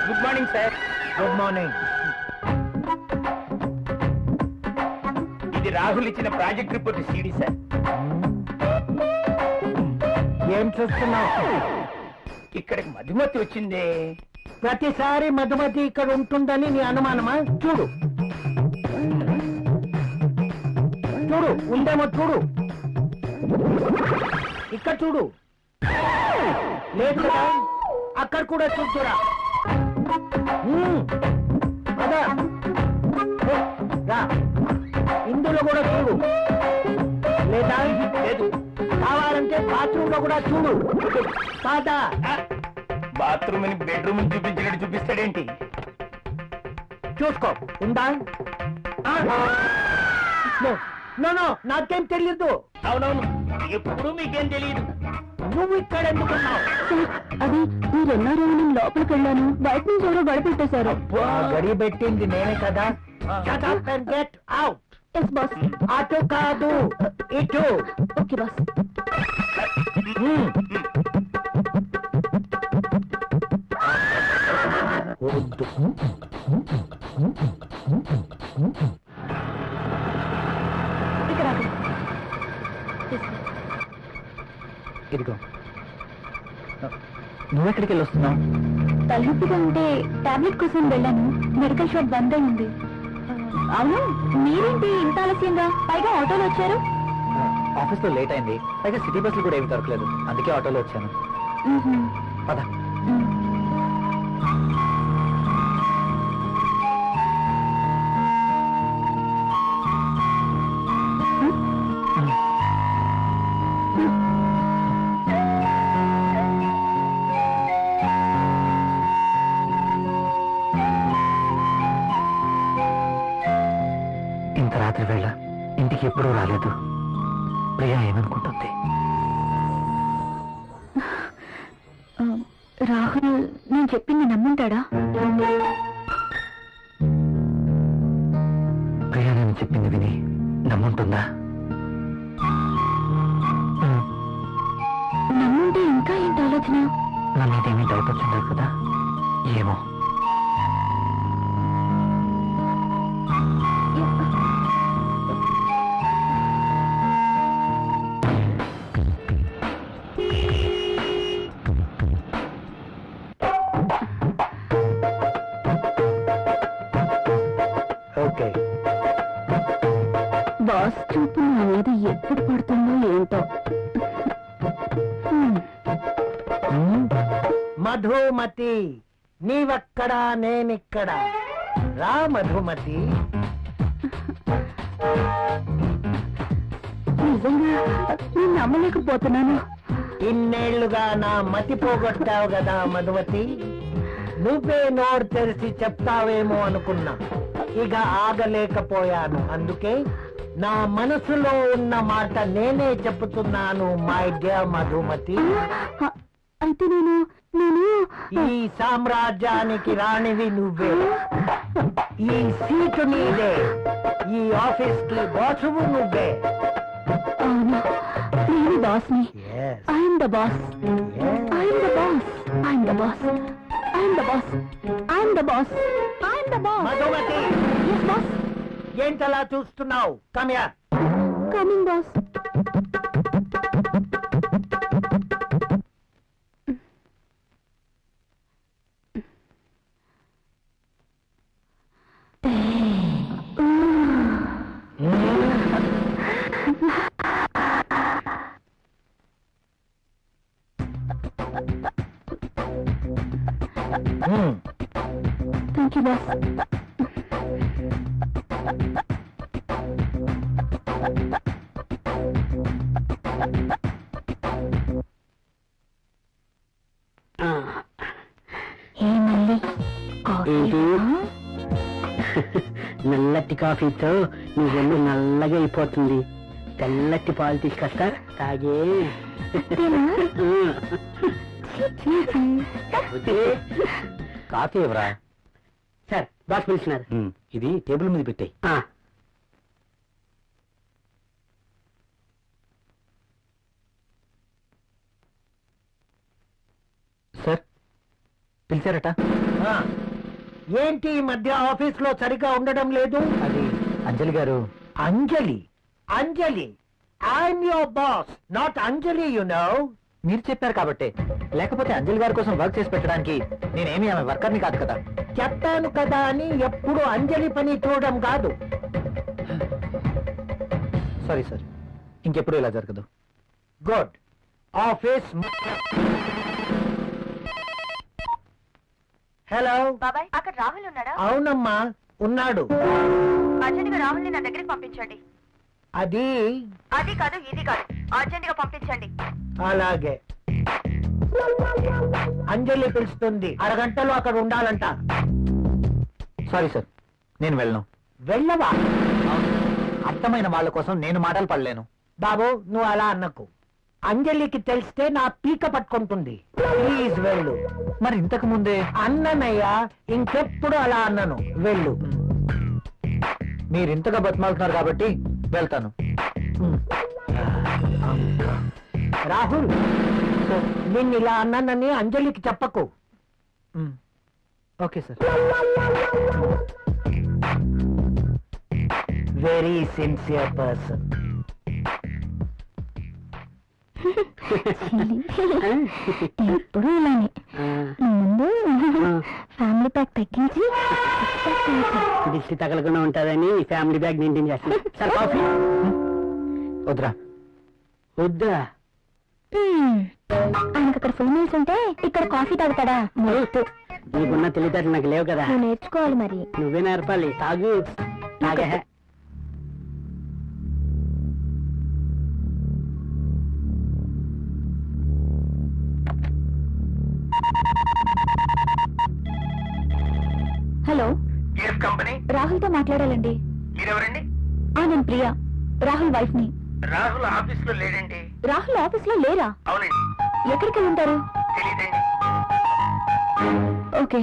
Good morning sir. Good morning. ఇది రాహుల్ ఇచ్చిన ప్రాజెక్ట్ రిపోర్ట్ సీడీ సార్. ఏం చూస్తున్నావు? ఇక్కడికి మధుమతి వచ్చిందే. ప్రతిసారి మధుమతి ఇక్కడ ఉంటుందని నీ అనుమానమా? చూడు చూడు, ఉందేమో చూడు. ఇక్కడ చూడు, లేదు కదా? అక్కడ కూడా చూస్తురా. అదా రా, ఇందులో కూడా చూడు. లేదా లేదు. కావాలంటే బాత్రూమ్ లో కూడా చూడు. కాదా? బాత్రూమ్ అని బెడ్రూమ్ చూపించినట్టు చూపిస్తాడేంటి? చూసుకో, ఉందా? నో నో, నాకేం తెలియదు. అవునవును, ఎప్పుడు మీకేం తెలియదు. నువ్వు ఇక్కడ ఎందుకున్నావు? అది మీరెన్నో రోజులు నేను లోపలికి వెళ్ళాను, బయట నుంచి ఎవరో గడిపెట్టేశారు. గడి పెట్టింది నేనే కదా. Shut up and get out. Yes boss. అటు కాదు, ఇటు. Okay boss. ఇక్కడ ఆగు. తీసుకో. ఇదిగో. నువ్వెక్కడికి వెళ్ళి వస్తున్నావు? తలనొప్పిగా ఉంటే టాబ్లెట్ కోసం వెళ్ళాను, మెడికల్ షాప్ బంద్ అయింది. అవును, మీరేంటి ఇంత ఆలస్యంగా, పైగా ఆటోలో వచ్చారు? ఆఫీస్ లో లేట్ అయింది, పైగా సిటీ బస్సులు కూడా ఏమి దొరకలేదు, అందుకే ఆటోలో వచ్చాను. పద. ఇంత రాత్రి వేళ ఇంటికి ఎప్పుడూ రాలేదు. ప్రియా ఏమనుకుంటుంది? రాహుల్ నేను చెప్పింది నమ్ముంటాడా? ప్రియా నేను చెప్పింది విని నమ్ముంటుందా? నమ్ముంటే ఇంకా ఏంటి ఆలోచన? నా మీదేమీ భయపడుతుండదు కదా. ఏమో. ఓకే. బాస్ చూపు నా మీద ఎప్పుడు పడుతుందో ఏంటో. మధుమతి, నీవక్కడా నేనిక్కడ. రా మధుమతి. నిజంగా నేను నమ్మలేకపోతున్నాను. ఇన్నేళ్లుగా నా మతి పోగొట్టావు కదా మధుమతి. నువ్వే నోరు తెరిచి చెప్తావేమో అనుకున్నా, ఇక ఆగలేకపోయాను. అందుకే నా మనసులో ఉన్న మాట నేనే చెప్తున్నాను మై డియర్ మధుమతి. అయితే నేను ఈ సామ్రాజ్యానికి రాణివి నువ్వే, ఈ సీటు నీదే, ఈ ఆఫీస్ కి బాసువు నువ్వే. అవును, నేను బాస్ని. I'm the boss. I'm the boss. I'm the boss. I'm the boss. I'm the boss. I'm the boss. Madhumati, yes boss. ఏంటలా చూస్తున్నావు? Come here. Coming boss. Thank you, boss. నల్లటి కాఫీతో నీ ఒళ్ళు నల్లగా అయిపోతుంది. తెల్లటి పాలు తీసుకొస్తా, తాగే. కాఫీ ఎవరా? Sir, boss పిలిచినారు. ఇది టేబుల్ మీద పెట్టాయి. సార్ పిలిచారట. ఏంటి ఈ మధ్య ఆఫీస్ లో సరిగా ఉండడం లేదు? అది అంజలి గారు. అంజలి? అంజలి, I'm your boss, not Anjali, you know. మీరు చెప్పారు కాబట్టి, లేకపోతే అంజలి గారి కోసం వర్క్ చేసి పెట్టడానికి నేనేమి ఆమె వర్కర్ని కాదు కదా. చెప్పాను కదా అని ఎప్పుడు అంజలి పని చూడడం కాదు. సారీ సార్, ఇంకెప్పుడు ఇలా జరగదు. గుడ్. ఆఫీస్. హలో బాబాయ్, అక్కడ రాహుల్ ఉన్నాడా? అవునమ్మా, ఉన్నాడు. అర్జెంట్ గా రాహుల్ ని నా దగ్గరికి పంపించండి. అది కాదు, ఇది కాదు, అర్జెంట్ గా పంపించండి. అలాగే. అంజలి పిలుస్తుంది, అరగంటలో అక్కడ ఉండాలంట. సారీ సార్, నేను వెళ్ళను. వెళ్ళవా? అర్థమైన వాళ్ళ కోసం నేను మాటలు పడలేను. బాబు, నువ్వు అలా అన్నకు. అంజలికి తెలిస్తే నా పీక పట్టుకుంటుంది. ప్లీజ్ వెళ్ళు. మరి ఇంతకు ముందే అన్ననయ్యా, ఇంకెప్పుడు అలా అన్నను. వెళ్ళు. మీరు ఇంతగా బతిమాలుతున్నారు కాబట్టి వెళ్తాను. రాహుల్, నిన్ను ఇలా అన్నానని అంజలికి చెప్పకు. Okay sir. Very sincere person. ఎప్పుడు ఇలానే. ముందు ఫ్యామిలీ ప్యాక్ తగ్గించి దిష్టి తగలకుండా ఉంటుందని ఫ్యామిలీ బ్యాగ్ మెయింటైన్ చేస్తాను. సార్, కాఫీ వద్దురా. వద్దా? ఆయనకు అక్కడ ఫుల్ మీల్స్ ఉంటే ఇక్కడ కాఫీ తాగుతాడా? నీకున్న తెలివితేటలు నాకు లేవు కదా. నువ్వు నేర్చుకోవాలి మరి. నువ్వే నేర్పాలి. తాగు. తాగే. హలో, కంపెనీ రాహుల్ తో మాట్లాడాలండి. మీరెవరండి? నేను ప్రియా, రాహుల్ వైఫ్ ని. రాహుల్ ఆఫీస్ లో లేడండి. రాహుల్ ఆఫీస్ లో లేరా? అవునండి. ఎక్కడికి ఉంటారు? తెలీదండి. ఓకే.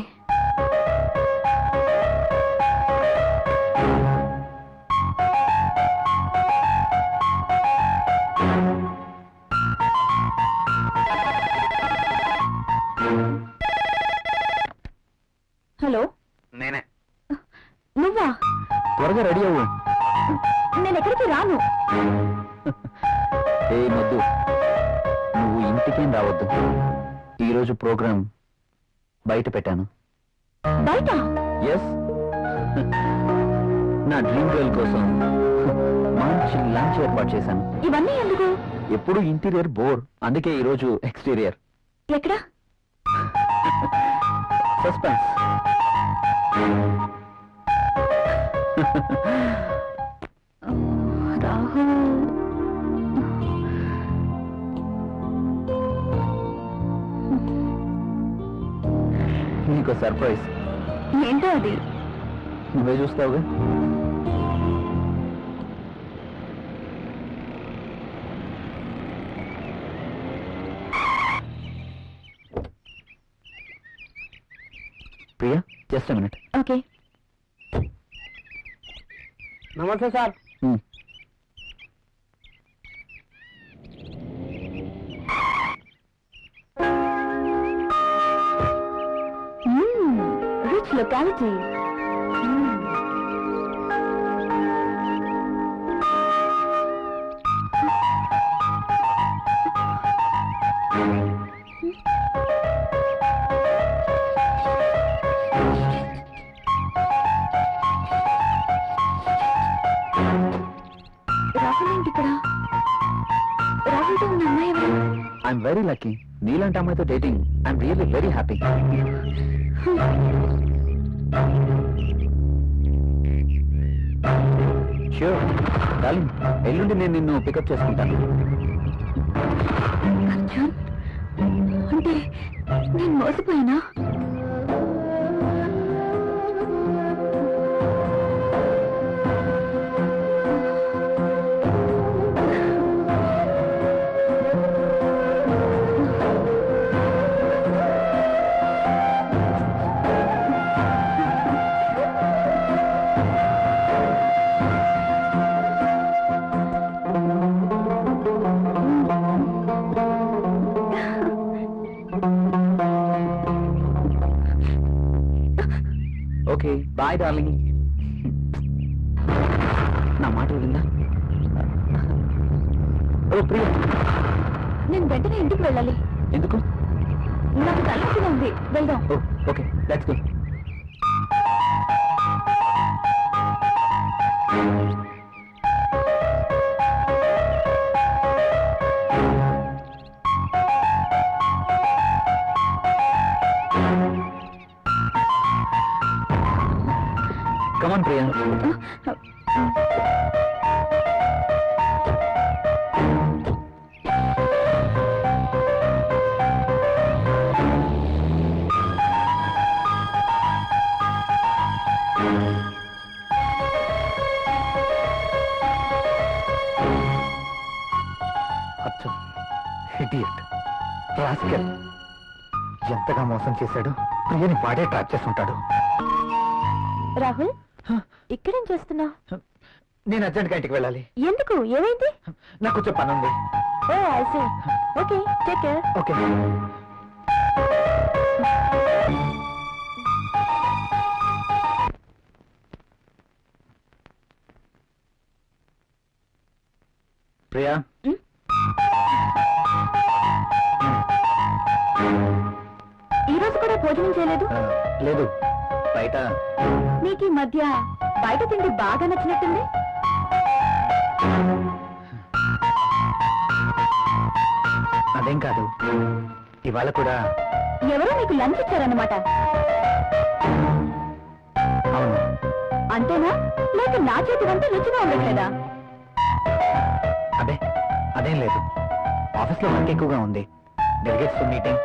హలో, నేనే. నువ్వా? త్వరగా రెడీ అవ్వు. నేను ఎక్కడికి రాను. ఏ మొద్దు, నువ్వు ఇంటికేం రావద్దు. ఈరోజు ప్రోగ్రాం బయట పెట్టాను. బయట? ఎస్, నా డ్రీమ్ గర్ల్ కోసం మంచి లంచ్ ఏర్పాటు చేశాను. ఇవన్నీ ఎందుకు? ఎప్పుడు ఇంటీరియర్ బోర్, అందుకే ఈరోజు ఎక్స్టీరియర్. ఎక్కడ? సస్పెన్స్. రాహుల్ నీకు సర్ప్రైజ్. ఏంటో అది? నువ్వే చూస్తావుగా. Priya, just minute. ఓకే. నమస్తే సార్. Rich locality. రాహుల్ ఏంటి ఇక్కడ? రాహుల్తో ఉన్న అమ్మాయి ఎవరు? I'm very lucky. నీలాంటి అమ్మాయితో dating. I'm really very happy. Sure darling, ఎల్లుండి నేను నిన్ను పికప్ చేసుకుంటాను. అర్జున్, అంటే నేను మోసపోయానా? Okay bye darling. నా మాట విందా? ఓ ప్రియా, నేను వెంటనే ఇంటికి వెళ్ళాలి. ఎందుకు? నాకు తలనొప్పిగా ఉంది. వెళ్దాం. ఓ okay, let's go. Come on, Priya. అచ్చం ఇడియట్, రాస్కెల్. ఎంతగా మోసం చేశాడు. ప్రియని వాడే ట్రాప్ చేస్తుంటాడు. రాహుల్, ఇక్కడేం చేస్తున్నావు? నేను అర్జెంట్గా ఇంటికి వెళ్ళాలి. ఎందుకు? ఏమైంది? నాకు కొంచెం పని ఉంది. ఓ I see. Okay, take care. Okay. Priya, ఈ రోజు కూడా భోజనం చేయలేదు? లేదు, బయట. నీకు ఈ మధ్య బయట తిండి బాగా నచ్చినట్టుంది. అదేం కాదు, ఇవాళ కూడా ఎవరో నీకు లంచ్ ఇచ్చారన్నమాట. అవును. అంతేనా? లేక నా చేతి వంట రుచిగా ఉండట్లేదా? అదే అదేం లేదు. ఆఫీస్లో వర్క్ ఎక్కువగా ఉంది. డెలిగేట్స్ మీటింగ్,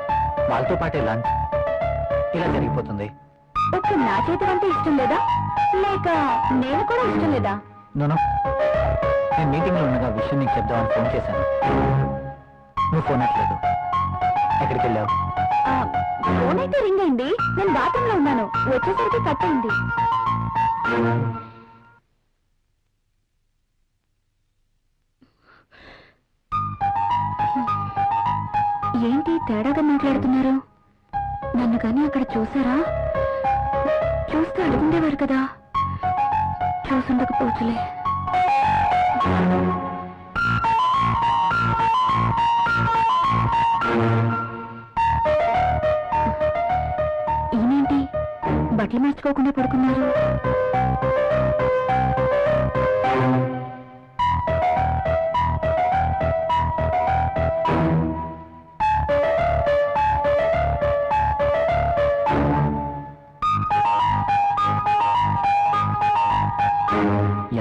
వాళ్ళతో పాటే లంచ్, ఇలా జరిగిపోతుంది. ఒక్క నా చేతి వంట ఇష్టం లేదా, లేక నేను కూడా ఇష్టం లేదా? నోనో, నేను మీటింగ్లో ఉండగా విషయం నీకు చెప్దామని ఫోన్ చేశాను. నువ్వు ఫోన్ ఎట్లేదు. ఎక్కడికి వెళ్ళావు? ఫోన్ అయితే రింగ్ అయింది. నేను బాత్రూమ్ లో ఉన్నాను. వచ్చేసరికి కట్ అయింది. ఏంటి తేడాగా మాట్లాడుతున్నారు? నన్ను కానీ అక్కడ చూసారా? చూస్తే అడుగుండేవారు కదా. చూసుండకపోవచ్చులే. ఈయనేంటి బట్టలు మార్చుకోకుండా పడుకున్నారు?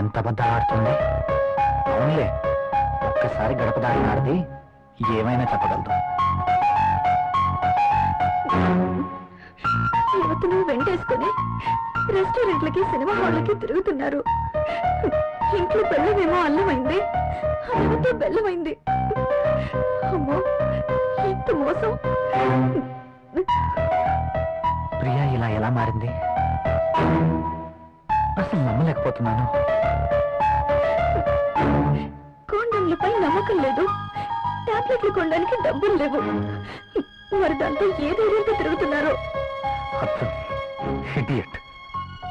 ఎంత అబద్ధాలు ఆడుతుంది. అవునులే, ఒక్కసారి గడప దాడినాడిది ఏమైనా చెప్పగలదు. చేతులు వెంటేసుకుని రెస్టారెంట్లకి సినిమా హాళ్ళకి తిరుగుతున్నారు. ఇంట్లో బెల్లమేమో అల్లమైంది, అల్లతో బెల్లమైంది. అమ్మో, ఎంత మోసం! ప్రియా ఇలా ఎలా మారింది? అసలు నమ్మలేకపోతున్నాను. కోండంలపై నమ్మకం లేదు, టాబ్లెట్లు కొనడానికి డబ్బులు లేవు. మరి దాంతో ఏ ధైర్యంతో తిరుగుతున్నారు? అర్థం ఇడియట్,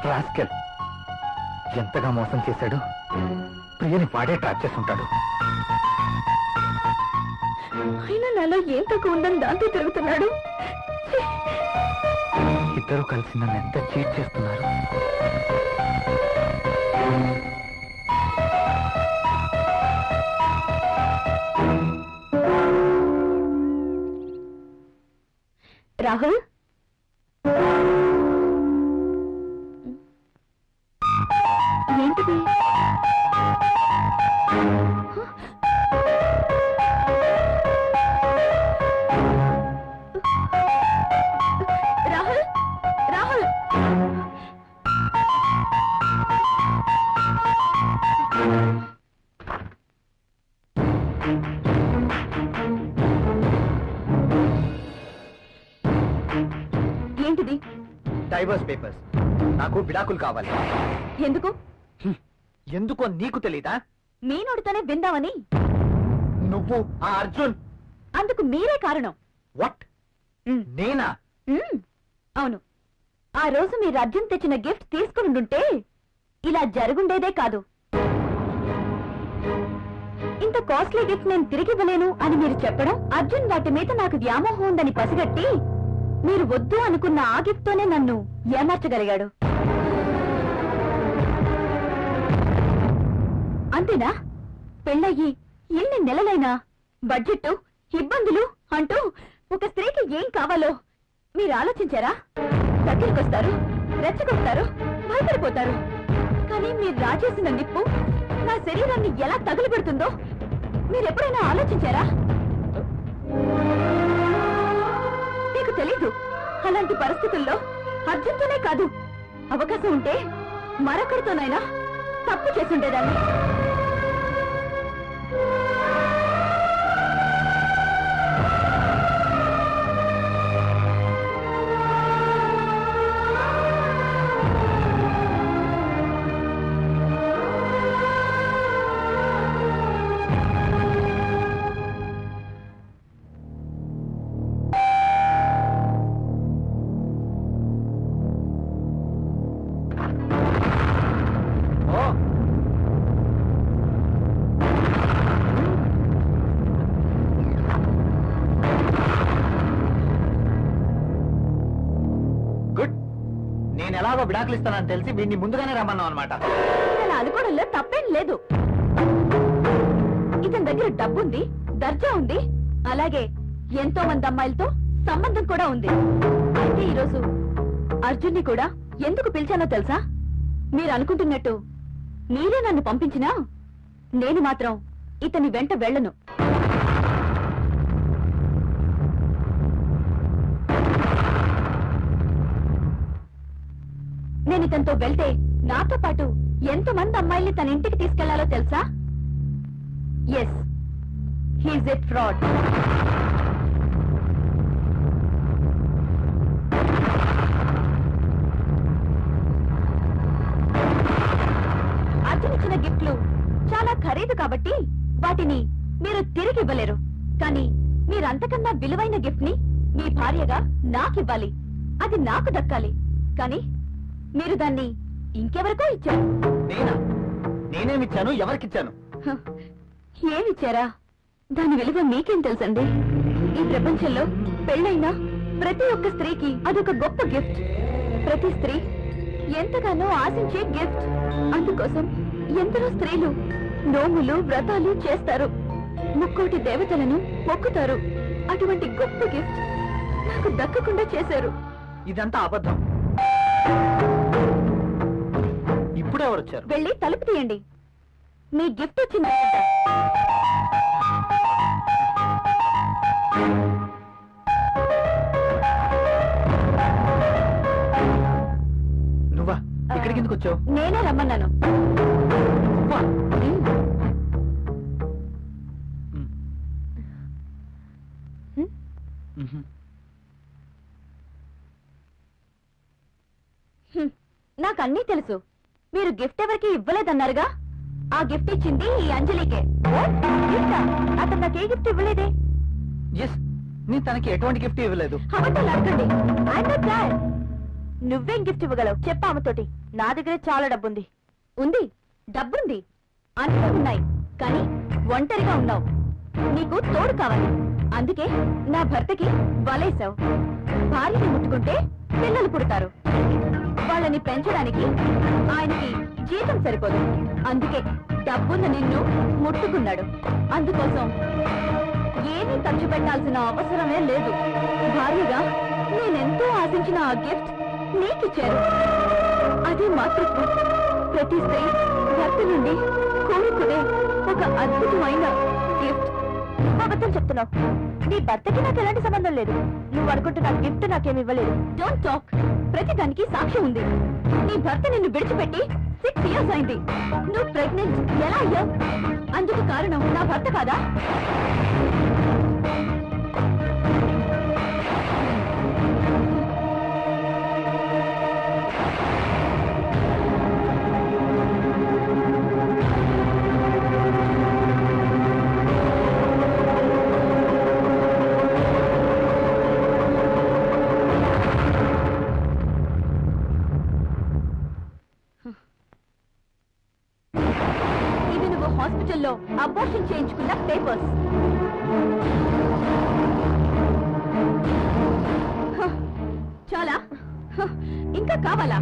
రాస్కెల్. ఎంతగా మోసం చేశాడు. ప్రియని వాడే ట్రాప్ చేస్తుంటాడు. అయినా నాలో ఏం తక్కువ ఉందని దాంతో తిరుగుతున్నాడు. ఇద్దరు కలిసి నన్ను ఎంత చీట్ చేస్తున్నారు. రాహుల్, ఏంటిది? రాహుల్, రాహుల్! ఏంటిది? Divorce papers. నాకు విడాకులు కావాలి. ఎందుకు? ఎందుకో నీకు తెలీదా? మీ నోటితోనే విందామని. నువ్వు ఆ అర్జున్. అందుకు మీరే కారణం. వాట్? నేనా? అవును. ఆ రోజు మీరు అర్జున్ తెచ్చిన గిఫ్ట్ తీసుకుని ఇలా జరుగుండేదే కాదు. ఇంత కాస్ట్లీ గిఫ్ట్ నేను తిరిగి ఇవ్వలేను అని మీరు చెప్పడం, అర్జున్ వాటి మీద నాకు వ్యామోహం ఉందని పసిగట్టి మీరు వద్దు అనుకున్న ఆ గిఫ్ట్ తోనే నన్ను ఏమార్చగలిగాడు. అంతేనా? పెళ్ళయ్యి ఎన్ని నెలలైనా బడ్జెట్, ఇబ్బందులు అంటూ ఒక స్త్రీకి ఏం కావాలో మీరు ఆలోచించారా? దగ్గరికొస్తారు, రెచ్చగొస్తారు, భయపడిపోతారు. కానీ మీరు రాజేసిన నిప్పు నా శరీరాన్ని ఎలా తగులుపెడుతుందో మీరెప్పుడైనా ఆలోచించారా? మీకు తెలీదు. అలాంటి పరిస్థితుల్లో అర్జున్తోనే కాదు, అవకాశం ఉంటే మరొకరితోనైనా తప్పు చేసుండేదాన్ని. ఎలాగో విడాకులు ఇస్తానని తెలిసి వీడిని ముందుగానే రమ్మన్నాం అనమాట. అలా అనుకోవడంలో తప్పేం లేదు. ఇతని దగ్గర డబ్బుంది, దర్జా ఉంది, అలాగే ఎంతో మంది అమ్మాయిలతో సంబంధం కూడా ఉంది. అయితే ఈరోజు అర్జున్ని కూడా ఎందుకు పిలిచానో తెలుసా? మీరు అనుకుంటున్నట్టు మీరే నన్ను పంపించినా నేను మాత్రం ఇతని వెంట వెళ్ళను. నేను ఇతనితో వెళ్తే నాతో పాటు ఎంతమంది అమ్మాయిల్ని తన ఇంటికి తీసుకెళ్లాలో తెలుసా? Yes, he's a fraud. Arjun ఇచ్చిన గిఫ్ట్లు చాలా ఖరీదు కాబట్టి వాటిని మీరు తిరిగి ఇవ్వలేరు. కానీ మీరంతకన్నా విలువైన గిఫ్ట్ ని మీ భార్యగా నాకివ్వాలి. అది నాకు దక్కాలి. కానీ మీరు దాన్ని ఇంకెవరికో ఇచ్చారు. నేనేమిచ్చాను? ఎవరికిచ్చాను? ఏమిచ్చారా? దాని విలువ మీకేం తెలుసండి? ఈ ప్రపంచంలో పెళ్ళైన ప్రతి ఒక్క స్త్రీకి అదొక గొప్ప గిఫ్ట్. ప్రతి స్త్రీ ఎంతగానో ఆశించే గిఫ్ట్. అందుకోసం ఎందరో స్త్రీలు నోములు, వ్రతాలు చేస్తారు, ముక్కోటి దేవతలను మొక్కుతారు. అటువంటి గొప్ప గిఫ్ట్ నాకు దక్కకుండా చేశారు. ఇదంతా అబద్ధం. ఇప్పుడు ఎవరు వచ్చారు? వెళ్ళి తలుపు తీయండి. మీ గిఫ్ట్ వచ్చింది. నువ్వెందుకు వచ్చావు? నేనే రమ్మన్నాను. నాకు అన్నీ తెలుసు. మీరు గిఫ్ట్ ఎవరికి ఇవ్వలేదన్నారుగా, ఆ గిఫ్ట్ ఇచ్చింది ఈ అంజలికే. అతను నాకే గిఫ్ట్ ఇవ్వలేదే. ఎస్, నేను తనకి ఎటువంటి గిఫ్ట్ ఇవ్వలేదు. అబద్ధాలు అడగండి. నువ్వేం గిఫ్ట్ ఇవ్వగలవు చెప్పు ఆమెతోటి. నా దగ్గర చాలా డబ్బుంది. ఉంది, డబ్బుంది, అన్నీ ఉన్నాయి, కానీ ఒంటరిగా ఉన్నావు. నీకు తోడు కావాలి. అందుకే నా భర్తకి వలేసావు. భార్యని ముట్టుకుంటే పిల్లలు పుడతారు. వాళ్ళని పెంచడానికి ఆయనకి జీతం సరిపోదు. అందుకే డబ్బున్న నిన్ను ముట్టుకున్నాడు. అందుకోసం ఏమీ ఖర్చు పెట్టాల్సిన అవసరమే లేదు. భార్యగా నేనెంతో ఆశించిన ఆ గిఫ్ట్ నీకిచ్చారు. అదే మాతృత్వం. ప్రతి స్త్రీ భర్త నుండి కోరుకునే ఒక అద్భుతమైన గిఫ్ట్. అబద్ధం చెప్తున్నావు. నీ భర్తకి నాకు ఎలాంటి సంబంధం లేదు. నువ్వు అనుకుంటున్న గిఫ్ట్ నాకేమి ఇవ్వలేదు. Don't talk. ప్రతి దానికి సాక్ష్యం ఉంది. నీ భర్త నిన్ను విడిచిపెట్టి 6 years అయింది. నువ్వు ప్రెగ్నెంట్ ఎలా అయ్యావు? అందుకు కారణం నా భర్త కాదా? హాస్పిటల్లో అబార్షన్ చేయించుకున్న పేపర్స్. చాలా ఇంకా కావాలా?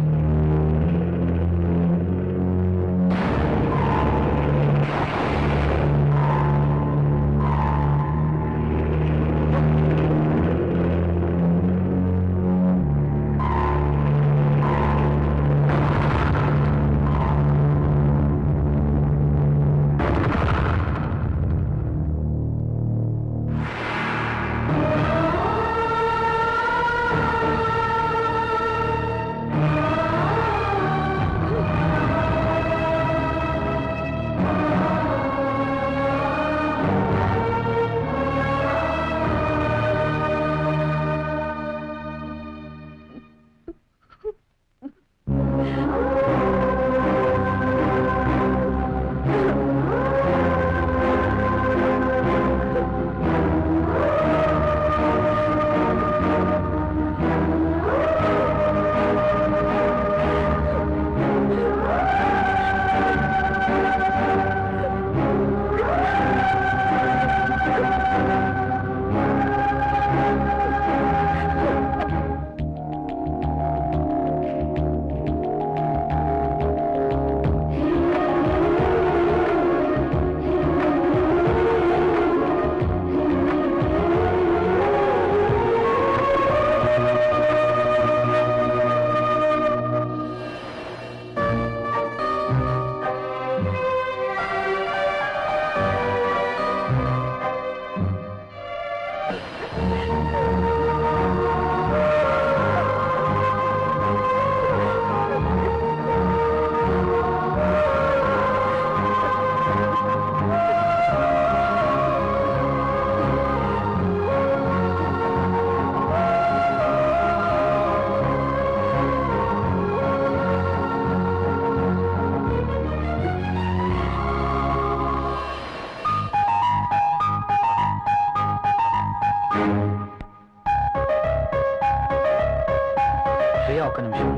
ఒక్క నిమిషం.